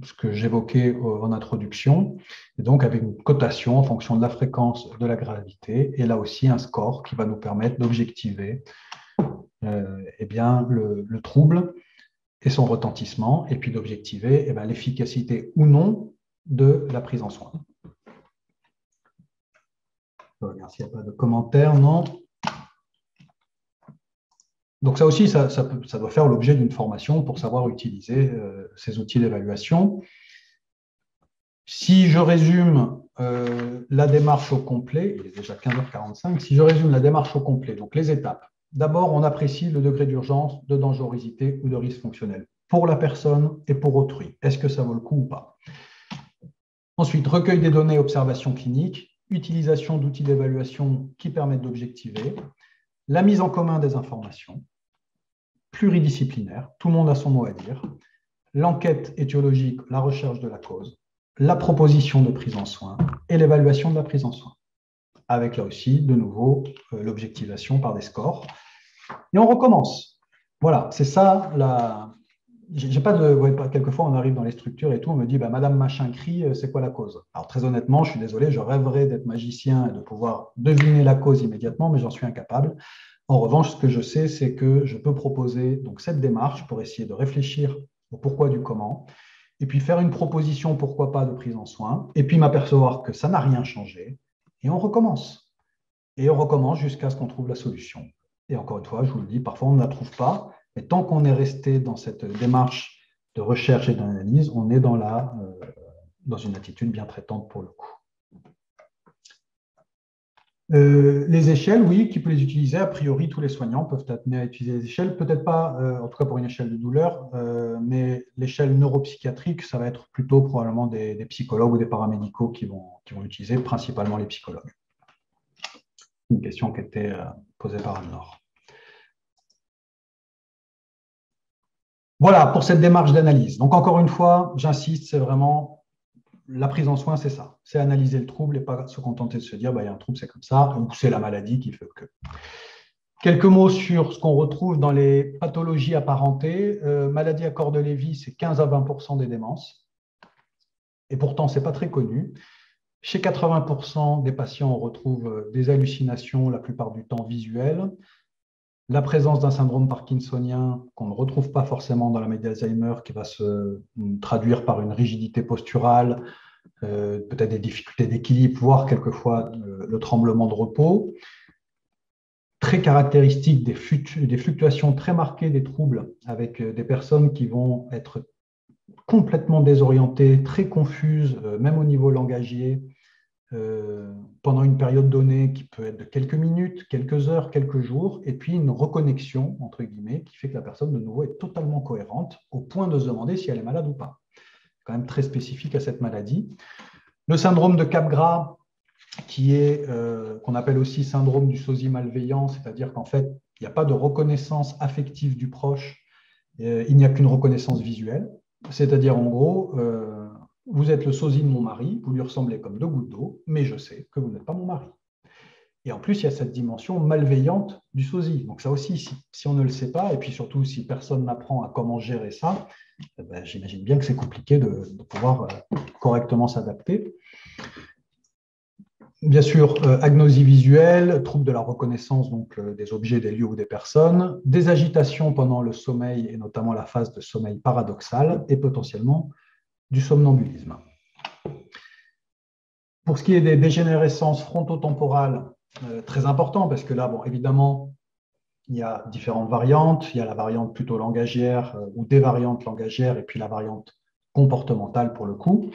ce que j'évoquais en introduction, et donc avec une cotation en fonction de la fréquence, de la gravité, et là aussi un score qui va nous permettre d'objectiver le trouble et son retentissement, et puis d'objectiver l'efficacité ou non de la prise en soin. Je regarde s'il n'y a pas de commentaires, non. Donc ça aussi, ça doit faire l'objet d'une formation pour savoir utiliser ces outils d'évaluation. Si je résume la démarche au complet, il est déjà 15h45, si je résume la démarche au complet, donc les étapes. D'abord, on apprécie le degré d'urgence, de dangerosité ou de risque fonctionnel pour la personne et pour autrui. Est-ce que ça vaut le coup ou pas? Ensuite, recueil des données, observation clinique, utilisation d'outils d'évaluation qui permettent d'objectiver, la mise en commun des informations, pluridisciplinaire, tout le monde a son mot à dire, l'enquête étiologique, la recherche de la cause, la proposition de prise en soin et l'évaluation de la prise en soin, avec là aussi, de nouveau, l'objectivation par des scores. Et on recommence. Voilà, c'est ça. J'ai pas de. Ouais, quelquefois, on arrive dans les structures et tout, on me dit Madame Machin crie, c'est quoi la cause? Alors, très honnêtement, je suis désolé, je rêverais d'être magicien et de pouvoir deviner la cause immédiatement, mais j'en suis incapable. En revanche, ce que je sais, c'est que je peux proposer donc, cette démarche pour essayer de réfléchir au pourquoi du comment, et puis faire une proposition, pourquoi pas, de prise en soin, et puis m'apercevoir que ça n'a rien changé, et on recommence. Et on recommence jusqu'à ce qu'on trouve la solution. Et encore une fois, je vous le dis, parfois on ne la trouve pas, mais tant qu'on est resté dans cette démarche de recherche et d'analyse, on est dans une attitude bien traitante pour le coup. Les échelles, oui, qui peut les utiliser. A priori, tous les soignants peuvent être amenés à utiliser les échelles. Peut-être pas, en tout cas pour une échelle de douleur, mais l'échelle neuropsychiatrique, ça va être plutôt probablement des psychologues ou des paramédicaux qui vont l'utiliser, principalement les psychologues. Une question qui était posée par Anne-Laure. Voilà pour cette démarche d'analyse. Donc, encore une fois, j'insiste, c'est vraiment la prise en soin, c'est ça. C'est analyser le trouble et pas se contenter de se dire, bah, il y a un trouble, c'est comme ça, ou c'est la maladie qui fait que. Quelques mots sur ce qu'on retrouve dans les pathologies apparentées. Maladie à corps de Lévy, c'est 15 à 20% des démences. Et pourtant, ce n'est pas très connu. Chez 80% des patients, on retrouve des hallucinations, la plupart du temps visuelles. La présence d'un syndrome parkinsonien qu'on ne retrouve pas forcément dans la maladie d'Alzheimer, qui va se traduire par une rigidité posturale, peut-être des difficultés d'équilibre, voire quelquefois le tremblement de repos. Très caractéristique des fluctuations très marquées des troubles, avec des personnes qui vont être complètement désorientées, très confuses, même au niveau langagier, pendant une période donnée qui peut être de quelques minutes, quelques heures, quelques jours, et puis une reconnexion, entre guillemets, qui fait que la personne, de nouveau, est totalement cohérente, au point de se demander si elle est malade ou pas. C'est quand même très spécifique à cette maladie. Le syndrome de Capgras, qui est qu'on appelle aussi syndrome du sosie malveillant, c'est-à-dire qu'en fait, il n'y a pas de reconnaissance affective du proche, il n'y a qu'une reconnaissance visuelle, c'est-à-dire en gros, vous êtes le sosie de mon mari, vous lui ressemblez comme deux gouttes d'eau, mais je sais que vous n'êtes pas mon mari. Et en plus, il y a cette dimension malveillante du sosie. Donc ça aussi, si on ne le sait pas, et puis surtout si personne n'apprend à comment gérer ça, ben, j'imagine bien que c'est compliqué de pouvoir correctement s'adapter. Bien sûr, agnosie visuelle, trouble de la reconnaissance donc, des objets, des lieux ou des personnes, des agitations pendant le sommeil et notamment la phase de sommeil paradoxal et potentiellement du somnambulisme. Pour ce qui est des dégénérescences frontotemporales, très important parce que là, bon, évidemment, il y a différentes variantes. Il y a la variante plutôt langagière ou des variantes langagières et puis la variante comportementale pour le coup.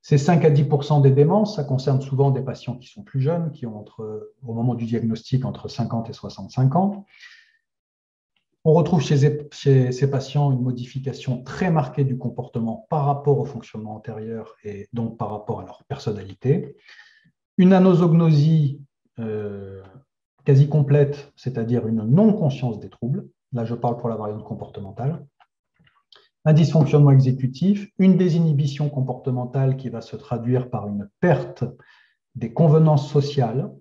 C'est 5 à 10% des démences. Ça concerne souvent des patients qui sont plus jeunes, qui ont au moment du diagnostic entre 50 et 65 ans. On retrouve chez ces patients une modification très marquée du comportement par rapport au fonctionnement antérieur et donc par rapport à leur personnalité. Une anosognosie quasi complète, c'est-à-dire une non-conscience des troubles. Là, je parle pour la variante comportementale. Un dysfonctionnement exécutif, une désinhibition comportementale qui va se traduire par une perte des convenances sociales.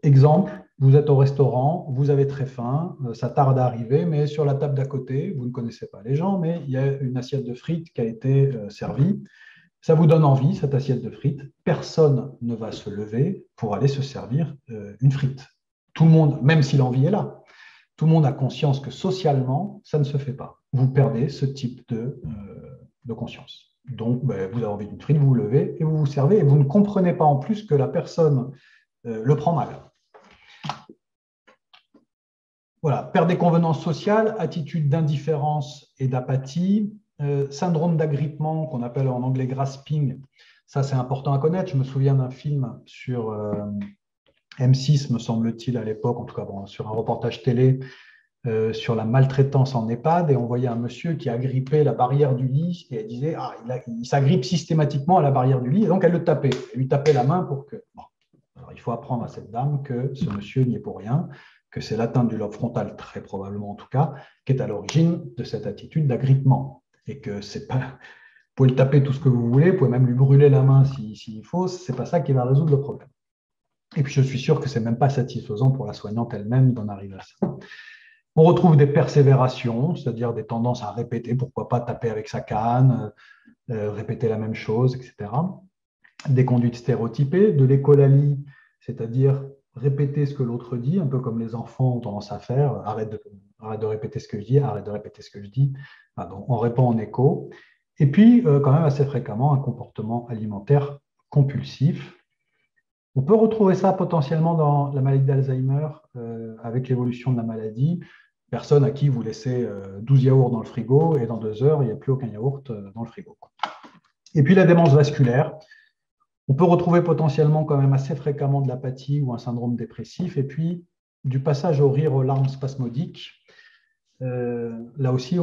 Exemple, vous êtes au restaurant, vous avez très faim, ça tarde à arriver, mais sur la table d'à côté, vous ne connaissez pas les gens, mais il y a une assiette de frites qui a été servie. Ça vous donne envie, cette assiette de frites. Personne ne va se lever pour aller se servir une frite. Tout le monde, même si l'envie est là, tout le monde a conscience que socialement, ça ne se fait pas. Vous perdez ce type de conscience. Donc, ben, vous avez envie d'une frite, vous vous levez et vous vous servez, et vous ne comprenez pas en plus que la personne le prend mal. Voilà, perte des convenances sociales, attitude d'indifférence et d'apathie, syndrome d'agrippement qu'on appelle en anglais grasping. Ça, c'est important à connaître. Je me souviens d'un film sur M6, me semble-t-il, à l'époque, en tout cas bon, sur un reportage télé, sur la maltraitance en EHPAD, et on voyait un monsieur qui agrippait la barrière du lit et elle disait il s'agrippe systématiquement à la barrière du lit, et donc elle le tapait. Elle lui tapait la main pour que. Bon. Alors, il faut apprendre à cette dame que ce monsieur n'y est pour rien, que c'est l'atteinte du lobe frontal, très probablement en tout cas, qui est à l'origine de cette attitude d'agrippement. Et que c'est pas. Vous pouvez le taper tout ce que vous voulez, vous pouvez même lui brûler la main s'il faut, ce n'est pas ça qui va résoudre le problème. Et puis je suis sûr que ce n'est même pas satisfaisant pour la soignante elle-même d'en arriver à ça. On retrouve des persévérations, c'est-à-dire des tendances à répéter, pourquoi pas taper avec sa canne, répéter la même chose, etc. Des conduites stéréotypées, de l'écolalie, c'est-à-dire répéter ce que l'autre dit, un peu comme les enfants ont tendance à faire, arrête de répéter ce que je dis, arrête de répéter ce que je dis. Donc, on répond en écho. Et puis, quand même assez fréquemment, un comportement alimentaire compulsif. On peut retrouver ça potentiellement dans la maladie d'Alzheimer, avec l'évolution de la maladie. Personne à qui vous laissez 12 yaourts dans le frigo et dans 2 heures, il n'y a plus aucun yaourt dans le frigo. Et puis la démence vasculaire, On peut retrouver potentiellement quand même assez fréquemment de l'apathie ou un syndrome dépressif, et puis du passage au rire aux larmes spasmodiques. Là aussi,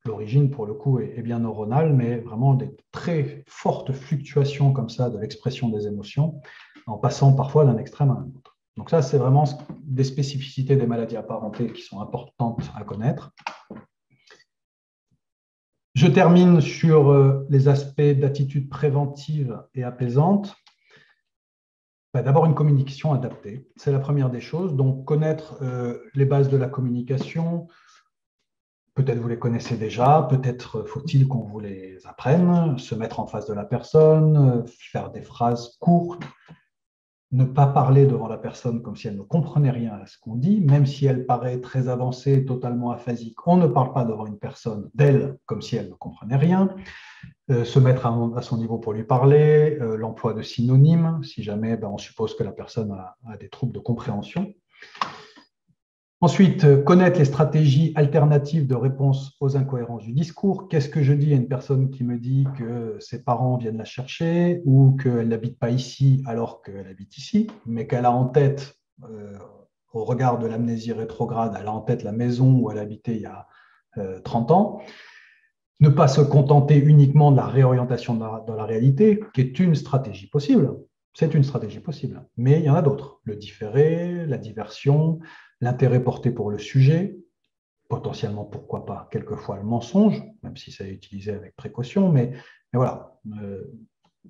l'origine, pour le coup, est bien neuronale, mais vraiment des très fortes fluctuations comme ça de l'expression des émotions, en passant parfois d'un extrême à un autre. Donc ça, c'est vraiment des spécificités des maladies apparentées qui sont importantes à connaître. Je termine sur les aspects d'attitude préventive et apaisante. D'abord, une communication adaptée, c'est la première des choses. Donc, connaître les bases de la communication, peut-être vous les connaissez déjà, peut-être faut-il qu'on vous les apprenne, se mettre en face de la personne, faire des phrases courtes, ne pas parler devant la personne comme si elle ne comprenait rien à ce qu'on dit, même si elle paraît très avancée, totalement aphasique. On ne parle pas devant une personne d'elle comme si elle ne comprenait rien. Se mettre à son niveau pour lui parler, l'emploi de synonymes, si jamais on suppose que la personne a des troubles de compréhension. Ensuite, connaître les stratégies alternatives de réponse aux incohérences du discours. Qu'est-ce que je dis à une personne qui me dit que ses parents viennent la chercher ou qu'elle n'habite pas ici alors qu'elle habite ici, mais qu'elle a en tête, au regard de l'amnésie rétrograde, elle a en tête la maison où elle habitait il y a 30 ans. Ne pas se contenter uniquement de la réorientation dans la réalité, qui est une stratégie possible. C'est une stratégie possible, mais il y en a d'autres. Le différé, la diversion, l'intérêt porté pour le sujet, potentiellement, pourquoi pas, quelquefois le mensonge, même si ça est utilisé avec précaution, mais voilà.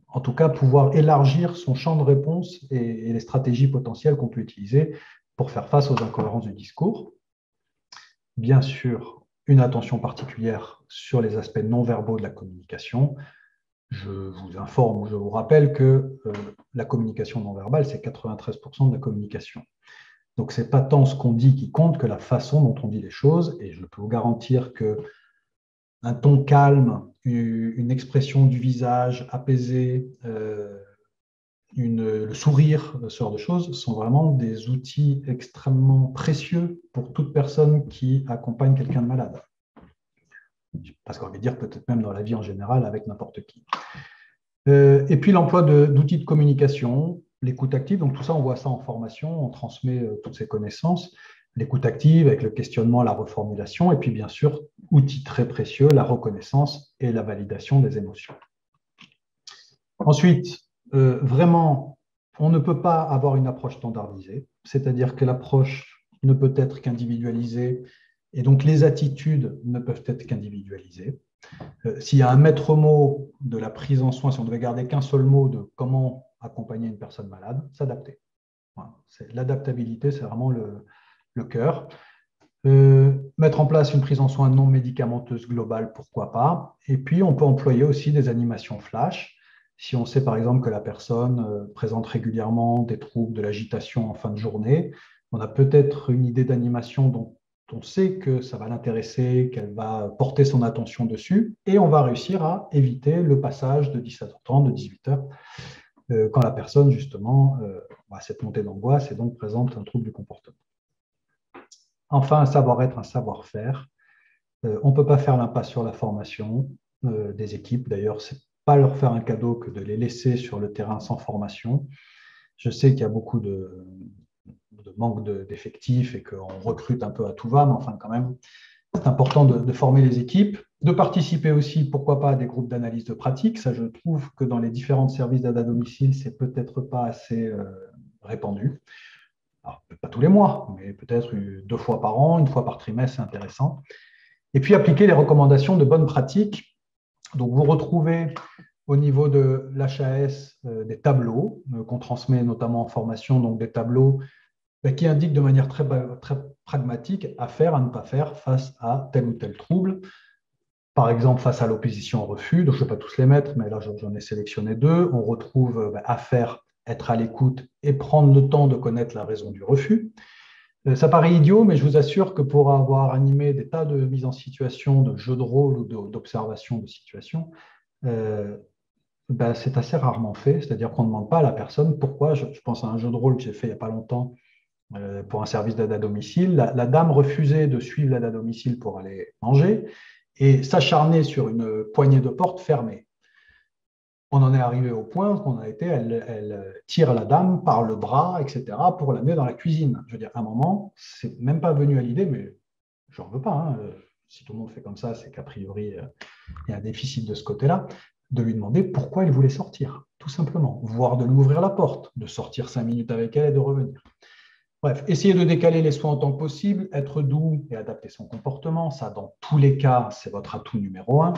En tout cas, pouvoir élargir son champ de réponse et les stratégies potentielles qu'on peut utiliser pour faire face aux incohérences du discours. Bien sûr, une attention particulière sur les aspects non verbaux de la communication. Je vous informe ou je vous rappelle que la communication non verbale, c'est 93% de la communication. Donc, ce n'est pas tant ce qu'on dit qui compte que la façon dont on dit les choses. Et je peux vous garantir qu'un ton calme, une expression du visage apaisée, le sourire, ce genre de choses, sont vraiment des outils extrêmement précieux pour toute personne qui accompagne quelqu'un de malade. Parce qu'on va dire peut-être même dans la vie en général avec n'importe qui. Et puis l'emploi d'outils de communication, l'écoute active, donc tout ça, on voit ça en formation, on transmet toutes ces connaissances. L'écoute active avec le questionnement, la reformulation, et puis bien sûr, outil très précieux, la reconnaissance et la validation des émotions. Ensuite, vraiment, on ne peut pas avoir une approche standardisée, c'est-à-dire que l'approche ne peut être qu'individualisée, et donc les attitudes ne peuvent être qu'individualisées. S'il y a un maître mot de la prise en soin, si on devait garder qu'un seul mot de comment accompagner une personne malade, s'adapter. Voilà. L'adaptabilité, c'est vraiment le cœur. Mettre en place une prise en soin non médicamenteuse globale, pourquoi pas. Et puis, on peut employer aussi des animations flash. Si on sait par exemple que la personne présente régulièrement des troubles de l'agitation en fin de journée, on a peut-être une idée d'animation dont on sait que ça va l'intéresser, qu'elle va porter son attention dessus, et on va réussir à éviter le passage de 17h30, de 18h, quand la personne, justement, a cette montée d'angoisse et donc présente un trouble du comportement. Enfin, un savoir-être, un savoir-faire. On ne peut pas faire l'impasse sur la formation des équipes. D'ailleurs, ce n'est pas leur faire un cadeau que de les laisser sur le terrain sans formation. Je sais qu'il y a beaucoup de manque d'effectifs et qu'on recrute un peu à tout va, mais enfin, quand même, c'est important de former les équipes, de participer aussi, pourquoi pas, à des groupes d'analyse de pratique. Ça, je trouve que dans les différents services d'aide à domicile, c'est peut-être pas assez répandu. Alors, pas tous les mois, mais peut-être 2 fois par an, 1 fois par trimestre, c'est intéressant. Et puis, appliquer les recommandations de bonnes pratiques. Donc, vous retrouvez au niveau de l'HAS des tableaux qu'on transmet notamment en formation, donc des tableaux qui indiquent de manière très pragmatique à faire, à ne pas faire face à tel ou tel trouble. Par exemple, face à l'opposition au refus, donc je ne vais pas tous les mettre, mais là j'en ai sélectionné 2. On retrouve à faire, être à l'écoute et prendre le temps de connaître la raison du refus. Ça paraît idiot, mais je vous assure que pour avoir animé des tas de mises en situation, de jeux de rôle ou d'observation de situation, c'est assez rarement fait. C'est-à-dire qu'on ne demande pas à la personne pourquoi. Je pense à un jeu de rôle que j'ai fait il n'y a pas longtemps pour un service d'aide à domicile. La dame refusait de suivre l'aide à domicile pour aller manger et s'acharnait sur une poignée de porte fermée. On en est arrivé au point qu'on a été, elle tire la dame par le bras, etc., pour l'amener dans la cuisine. Je veux dire, à un moment, c'est même pas venu à l'idée, mais j'en veux pas. Hein. Si tout le monde fait comme ça, c'est qu'a priori, il y a un déficit de ce côté-là, de lui demander pourquoi il voulait sortir, tout simplement, voire de lui ouvrir la porte, de sortir 5 minutes avec elle et de revenir. Bref, essayer de décaler les soins autant que possible, être doux et adapter son comportement, ça, dans tous les cas, c'est votre atout numéro un.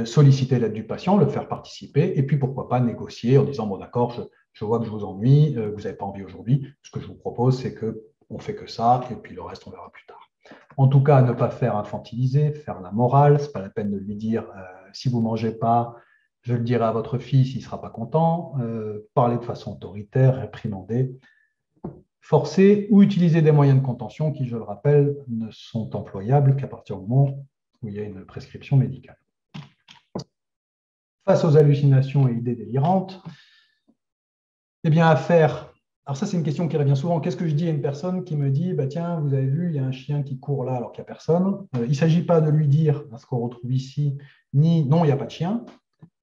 Solliciter l'aide du patient, le faire participer, et puis pourquoi pas négocier en disant, bon d'accord, je vois que je vous ennuie, vous n'avez pas envie aujourd'hui, ce que je vous propose, c'est qu'on ne fait que ça, et puis le reste, on verra plus tard. En tout cas, ne pas faire infantiliser, faire la morale, ce n'est pas la peine de lui dire, si vous ne mangez pas, je le dirai à votre fils, il ne sera pas content, parler de façon autoritaire, réprimander, forcer ou utiliser des moyens de contention qui, je le rappelle, ne sont employables qu'à partir du moment où il y a une prescription médicale. Face aux hallucinations et idées délirantes, eh bien, à faire. Alors, ça, c'est une question qui revient souvent. Qu'est-ce que je dis à une personne qui me dit bah, tiens, vous avez vu, il y a un chien qui court là alors qu'il n'y a personne. Il ne s'agit pas de lui dire, ce qu'on retrouve ici, ni non, il n'y a pas de chien,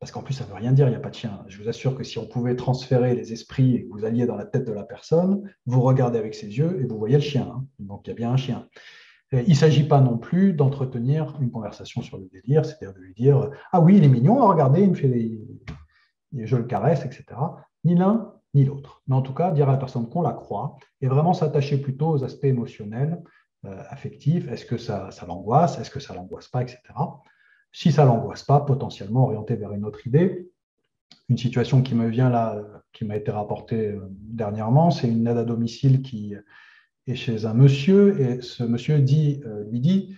parce qu'en plus, ça ne veut rien dire, il n'y a pas de chien. Je vous assure que si on pouvait transférer les esprits et que vous alliez dans la tête de la personne, vous regardez avec ses yeux et vous voyez le chien. Hein. Donc, il y a bien un chien. Il ne s'agit pas non plus d'entretenir une conversation sur le délire, c'est-à-dire de lui dire ah oui, il est mignon, regardez, il me fait je le caresse, etc. Ni l'un ni l'autre. Mais en tout cas, dire à la personne qu'on la croit et vraiment s'attacher plutôt aux aspects émotionnels, affectifs. Est-ce que ça l'angoisse? Est-ce que ça ne l'angoisse pas, etc. Si ça ne l'angoisse pas, potentiellement orienter vers une autre idée. Une situation qui me vient là, qui m'a été rapportée dernièrement, c'est une aide à domicile qui est chez un monsieur et ce monsieur lui dit,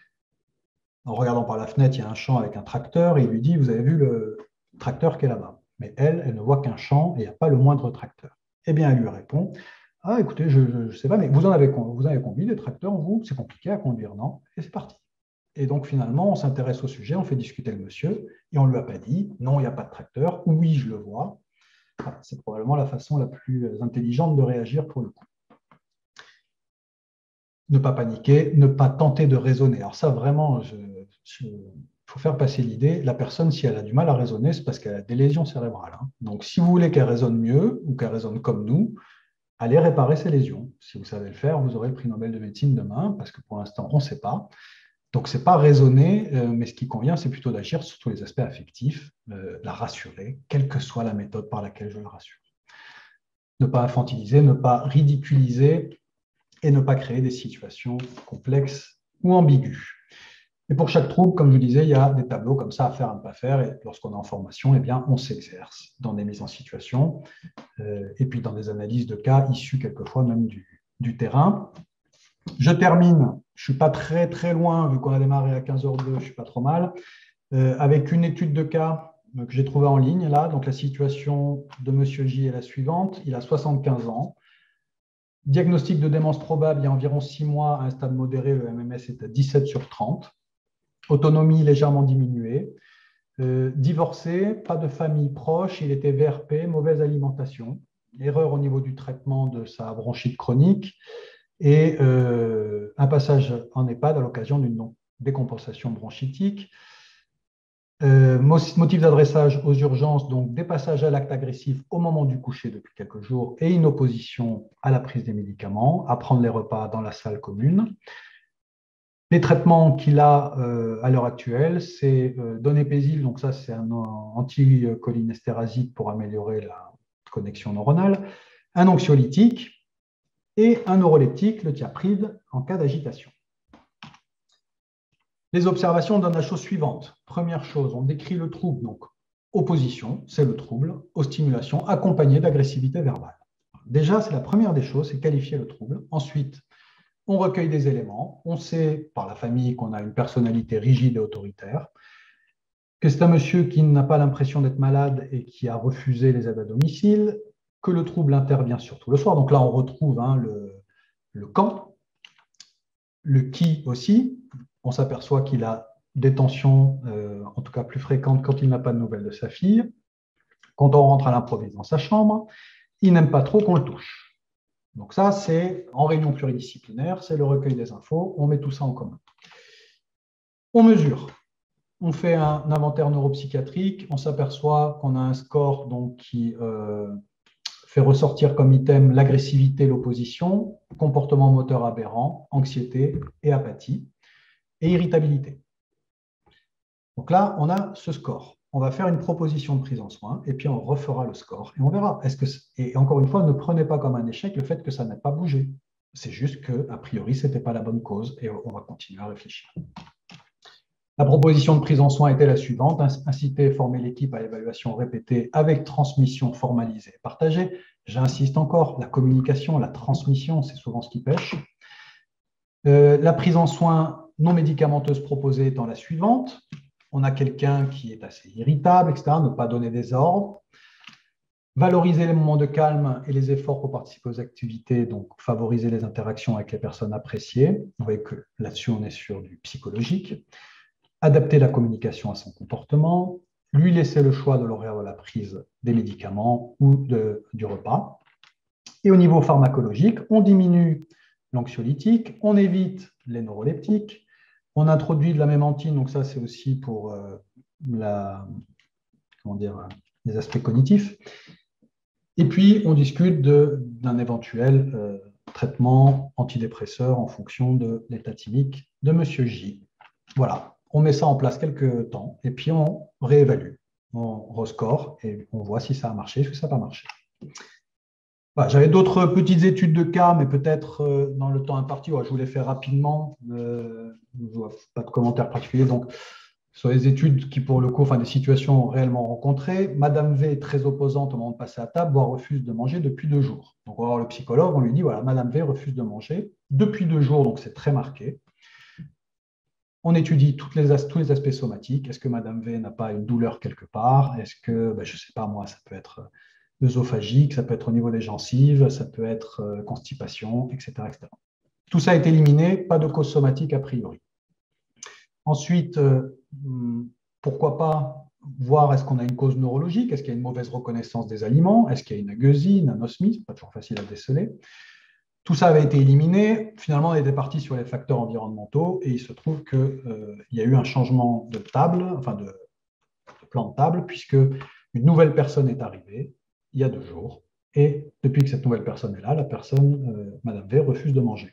en regardant par la fenêtre, il y a un champ avec un tracteur et il lui dit, vous avez vu le tracteur qui est là-bas? Mais elle ne voit qu'un champ et il n'y a pas le moindre tracteur. Eh bien, elle lui répond, ah écoutez, je ne sais pas, mais vous avez conduit des tracteurs, vous? C'est compliqué à conduire, non? Et c'est parti. Et donc finalement, on s'intéresse au sujet, on fait discuter le monsieur et on ne lui a pas dit, non, il n'y a pas de tracteur, oui, je le vois. Voilà, c'est probablement la façon la plus intelligente de réagir pour le coup. Ne pas paniquer, ne pas tenter de raisonner. Alors ça, vraiment, il faut faire passer l'idée. La personne, si elle a du mal à raisonner, c'est parce qu'elle a des lésions cérébrales. Hein. Donc, si vous voulez qu'elle raisonne mieux ou qu'elle raisonne comme nous, allez réparer ses lésions. Si vous savez le faire, vous aurez le prix Nobel de médecine demain, parce que pour l'instant, on ne sait pas. Donc, ce n'est pas raisonner, mais ce qui convient, c'est plutôt d'agir sur tous les aspects affectifs, la rassurer, quelle que soit la méthode par laquelle je le rassure. Ne pas infantiliser, ne pas ridiculiser, et ne pas créer des situations complexes ou ambiguës. Et pour chaque trouble, comme je vous disais, il y a des tableaux comme ça à faire, à ne pas faire. Et lorsqu'on est en formation, eh bien, on s'exerce dans des mises en situation et puis dans des analyses de cas issues quelquefois même du terrain. Je termine, je ne suis pas très très loin, vu qu'on a démarré à 15h02, je ne suis pas trop mal, avec une étude de cas que j'ai trouvée en ligne. Là, donc la situation de M. J est la suivante. Il a 75 ans. Diagnostic de démence probable il y a environ 6 mois à un stade modéré, le MMS est à 17 sur 30. Autonomie légèrement diminuée. Divorcé, pas de famille proche, il était VRP, mauvaise alimentation, erreur au niveau du traitement de sa bronchite chronique et un passage en EHPAD à l'occasion d'une décompensation bronchitique. Motif d'adressage aux urgences, donc des passages à l'acte agressif au moment du coucher depuis quelques jours et une opposition à la prise des médicaments, à prendre les repas dans la salle commune. Les traitements qu'il a à l'heure actuelle, c'est donépésil, donc ça c'est un anticholinestérasique pour améliorer la connexion neuronale, un anxiolytique et un neuroleptique, le thiapride, en cas d'agitation. Les observations donnent la chose suivante. Première chose, on décrit le trouble, donc opposition, c'est le trouble, aux stimulations accompagnées d'agressivité verbale. Déjà, c'est la première des choses, c'est qualifier le trouble. Ensuite, on recueille des éléments. On sait par la famille qu'on a une personnalité rigide et autoritaire, que c'est un monsieur qui n'a pas l'impression d'être malade et qui a refusé les aides à domicile, que le trouble intervient surtout le soir. Donc là, on retrouve le quand, le qui aussi. On s'aperçoit qu'il a des tensions, en tout cas plus fréquentes, quand il n'a pas de nouvelles de sa fille. Quand on rentre à l'improviste dans sa chambre, il n'aime pas trop qu'on le touche. Donc ça, c'est en réunion pluridisciplinaire, c'est le recueil des infos, on met tout ça en commun. On mesure. On fait un inventaire neuropsychiatrique, on s'aperçoit qu'on a un score donc, qui fait ressortir comme item l'agressivité, l'opposition, comportement moteur aberrant, anxiété et apathie, et irritabilité. Donc là, on a ce score. On va faire une proposition de prise en soin et puis on refera le score et on verra. Et encore une fois, ne prenez pas comme un échec le fait que ça n'a pas bougé. C'est juste qu'a priori, ce n'était pas la bonne cause et on va continuer à réfléchir. La proposition de prise en soin était la suivante: inciter et former l'équipe à l'évaluation répétée avec transmission formalisée et partagée. J'insiste encore, la communication, la transmission, c'est souvent ce qui pêche. La prise en soin non médicamenteuse proposée étant la suivante: on a quelqu'un qui est assez irritable, etc., ne pas donner des ordres. Valoriser les moments de calme et les efforts pour participer aux activités, donc favoriser les interactions avec les personnes appréciées. Vous voyez que là-dessus, on est sur du psychologique. Adapter la communication à son comportement, lui laisser le choix de l'horaire de la prise des médicaments ou du repas. Et au niveau pharmacologique, on diminue l'anxiolytique, on évite les neuroleptiques, on introduit de la mémantine, donc ça c'est aussi pour les aspects cognitifs. Et puis on discute d'un éventuel traitement antidépresseur en fonction de l'état thymique de M. J. Voilà, on met ça en place quelques temps et puis on réévalue, on rescore et on voit si ça a marché, si ça n'a pas marché. Voilà, j'avais d'autres petites études de cas, mais peut-être dans le temps imparti, je vous les fais rapidement. Pas de commentaires particuliers. Donc, sur les études qui, pour le coup, des situations réellement rencontrées, Madame V est très opposante au moment de passer à table, voire refuse de manger depuis 2 jours. Donc, on va voir le psychologue, on lui dit, voilà, Madame V refuse de manger depuis 2 jours, donc c'est très marqué. On étudie tous les aspects somatiques. Est-ce que Madame V n'a pas une douleur quelque part? Est-ce que, je ne sais pas moi, ça peut être œsophagique, ça peut être au niveau des gencives, ça peut être constipation, etc., etc. Tout ça est éliminé, pas de cause somatique a priori. Ensuite, pourquoi pas voir est-ce qu'on a une cause neurologique, est-ce qu'il y a une mauvaise reconnaissance des aliments, est-ce qu'il y a une agueusie, une anosmie, pas toujours facile à déceler. Tout ça avait été éliminé. Finalement, on était parti sur les facteurs environnementaux et il se trouve qu'il y a eu un changement de table, de plan de table, puisque une nouvelle personne est arrivée il y a 2 jours. Et depuis que cette nouvelle personne est là, la personne, Madame V, refuse de manger.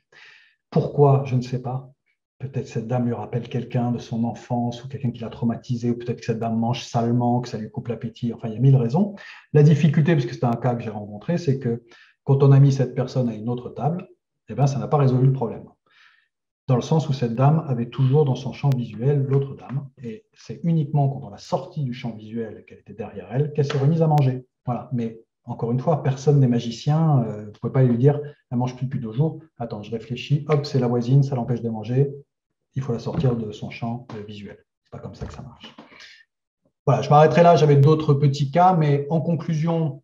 Pourquoi? Je ne sais pas. Peut-être cette dame lui rappelle quelqu'un de son enfance ou quelqu'un qui l'a traumatisé, ou peut-être que cette dame mange salement, que ça lui coupe l'appétit. Enfin, il y a 1000 raisons. La difficulté, puisque c'était un cas que j'ai rencontré, c'est que quand on a mis cette personne à une autre table, ça n'a pas résolu le problème. Dans le sens où cette dame avait toujours dans son champ visuel l'autre dame. Et c'est uniquement quand on l'a sortie du champ visuel et qu'elle était derrière elle qu'elle s'est remise à manger. Voilà. Mais encore une fois, personne n'est magicien. Vous ne pouvez pas lui dire, elle ne mange plus depuis 2 jours. Attends, je réfléchis. Hop, c'est la voisine, ça l'empêche de manger. Il faut la sortir de son champ visuel. Ce n'est pas comme ça que ça marche. Voilà, je m'arrêterai là. J'avais d'autres petits cas, mais en conclusion,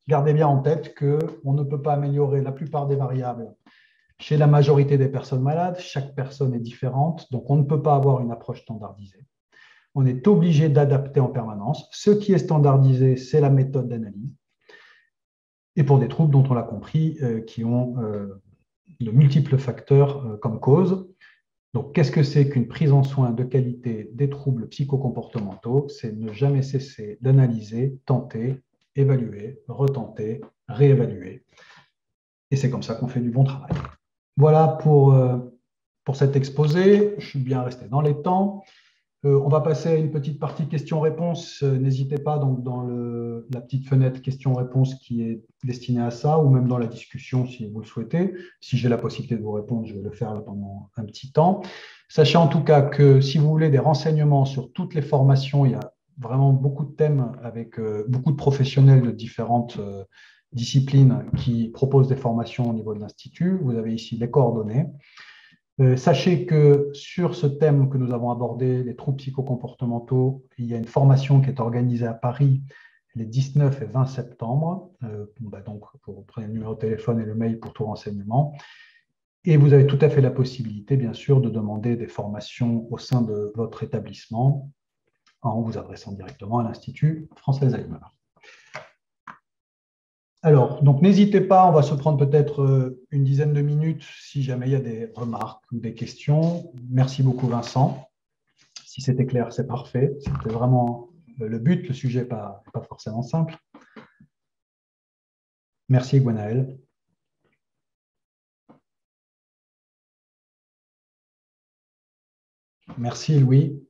gardez bien en tête qu'on ne peut pas améliorer la plupart des variables chez la majorité des personnes malades. Chaque personne est différente, donc on ne peut pas avoir une approche standardisée. On est obligé d'adapter en permanence. Ce qui est standardisé, c'est la méthode d'analyse. Et pour des troubles dont on l'a compris, qui ont de multiples facteurs comme cause. Donc, qu'est-ce que c'est qu'une prise en soin de qualité des troubles psychocomportementaux? C'est ne jamais cesser d'analyser, tenter, évaluer, retenter, réévaluer. Et c'est comme ça qu'on fait du bon travail. Voilà pour cet exposé. Je suis bien resté dans les temps. On va passer à une petite partie questions-réponses. N'hésitez pas donc dans la petite fenêtre questions-réponses qui est destinée à ça, ou même dans la discussion si vous le souhaitez. Si j'ai la possibilité de vous répondre, je vais le faire là pendant un petit temps. Sachez en tout cas que si vous voulez des renseignements sur toutes les formations, il y a vraiment beaucoup de thèmes avec beaucoup de professionnels de différentes disciplines qui proposent des formations au niveau de l'Institut. Vous avez ici les coordonnées. Sachez que sur ce thème que nous avons abordé, les troubles psychocomportementaux, il y a une formation qui est organisée à Paris les 19 et 20 septembre. Donc, vous prenez le numéro de téléphone et le mail pour tout renseignement. Et vous avez tout à fait la possibilité, bien sûr, de demander des formations au sein de votre établissement en vous adressant directement à l'Institut France-Alzheimer. Alors, donc n'hésitez pas, on va se prendre peut-être une dizaine de minutes si jamais il y a des remarques ou des questions. Merci beaucoup, Vincent. Si c'était clair, c'est parfait. C'était vraiment le but. Le sujet n'est pas forcément simple. Merci, Gwenaël. Merci, Louis.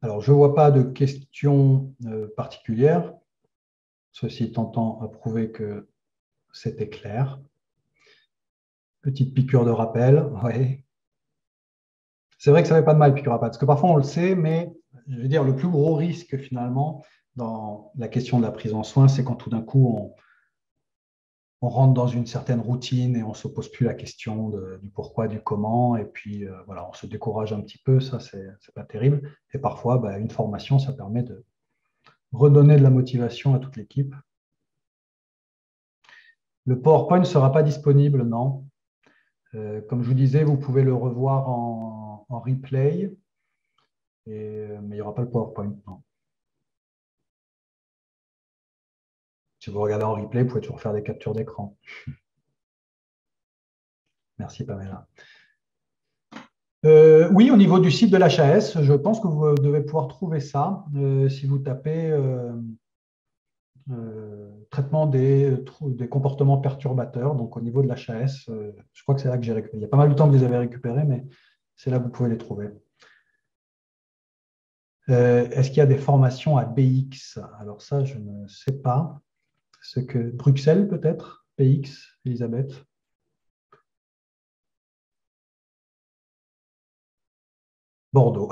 Alors, je ne vois pas de questions particulières. Ceci tentant à prouver que c'était clair. Petite piqûre de rappel, oui. C'est vrai que ça ne fait pas de mal, piqûre de rappel, parce que parfois on le sait, mais je veux dire, le plus gros risque finalement dans la question de la prise en soin, c'est quand tout d'un coup on rentre dans une certaine routine et on ne se pose plus la question du pourquoi, du comment, et puis voilà, on se décourage un petit peu, ça c'est pas terrible. Et parfois, bah, une formation, ça permet de redonner de la motivation à toute l'équipe. Le PowerPoint ne sera pas disponible, non. Comme je vous disais, vous pouvez le revoir en replay, mais il n'y aura pas le PowerPoint, non. Si vous regardez en replay, vous pouvez toujours faire des captures d'écran. Merci, Pamela. Oui, au niveau du site de l'HAS, je pense que vous devez pouvoir trouver ça si vous tapez traitement des comportements perturbateurs. Donc, au niveau de l'HAS, je crois que c'est là que j'ai récupéré. Il y a pas mal de temps que vous les avez récupérés, mais c'est là que vous pouvez les trouver. Est-ce qu'il y a des formations à BX? Alors ça, je ne sais pas. Ce que Bruxelles, peut-être? BX, Elisabeth? Bordeaux.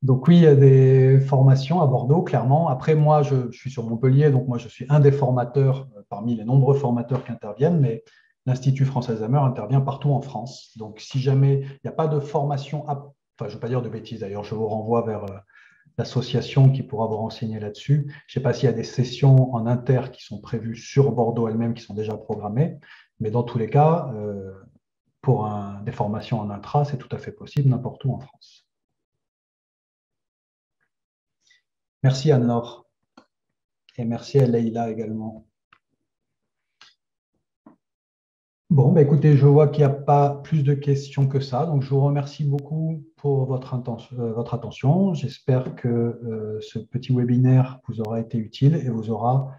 Donc oui, il y a des formations à Bordeaux, clairement. Après, moi, je suis sur Montpellier, donc moi, je suis un des formateurs parmi les nombreux formateurs qui interviennent, mais l'Institut Français Alzheimer intervient partout en France. Donc si jamais il n'y a pas de formation, enfin, je ne veux pas dire de bêtises d'ailleurs, je vous renvoie vers l'association qui pourra vous renseigner là-dessus. Je ne sais pas s'il y a des sessions en inter qui sont prévues sur Bordeaux elle-même, qui sont déjà programmées, mais dans tous les cas, pour des formations en intra, c'est tout à fait possible n'importe où en France. Merci Anne-Laure et merci à Leïla également. Bon, bah écoutez, je vois qu'il n'y a pas plus de questions que ça, donc je vous remercie beaucoup pour votre attention. J'espère que ce petit webinaire vous aura été utile et vous aura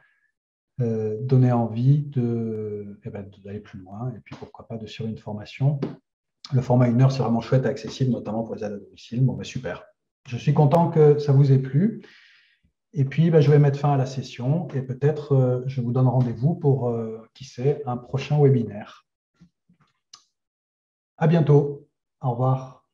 donné envie d'aller plus loin et puis pourquoi pas de suivre une formation. Le format 1 heure, c'est vraiment chouette et accessible, notamment pour les aides à domicile. Bon, bah super. Je suis content que ça vous ait plu. Et puis, je vais mettre fin à la session et peut-être je vous donne rendez-vous pour, qui sait, un prochain webinaire. À bientôt. Au revoir.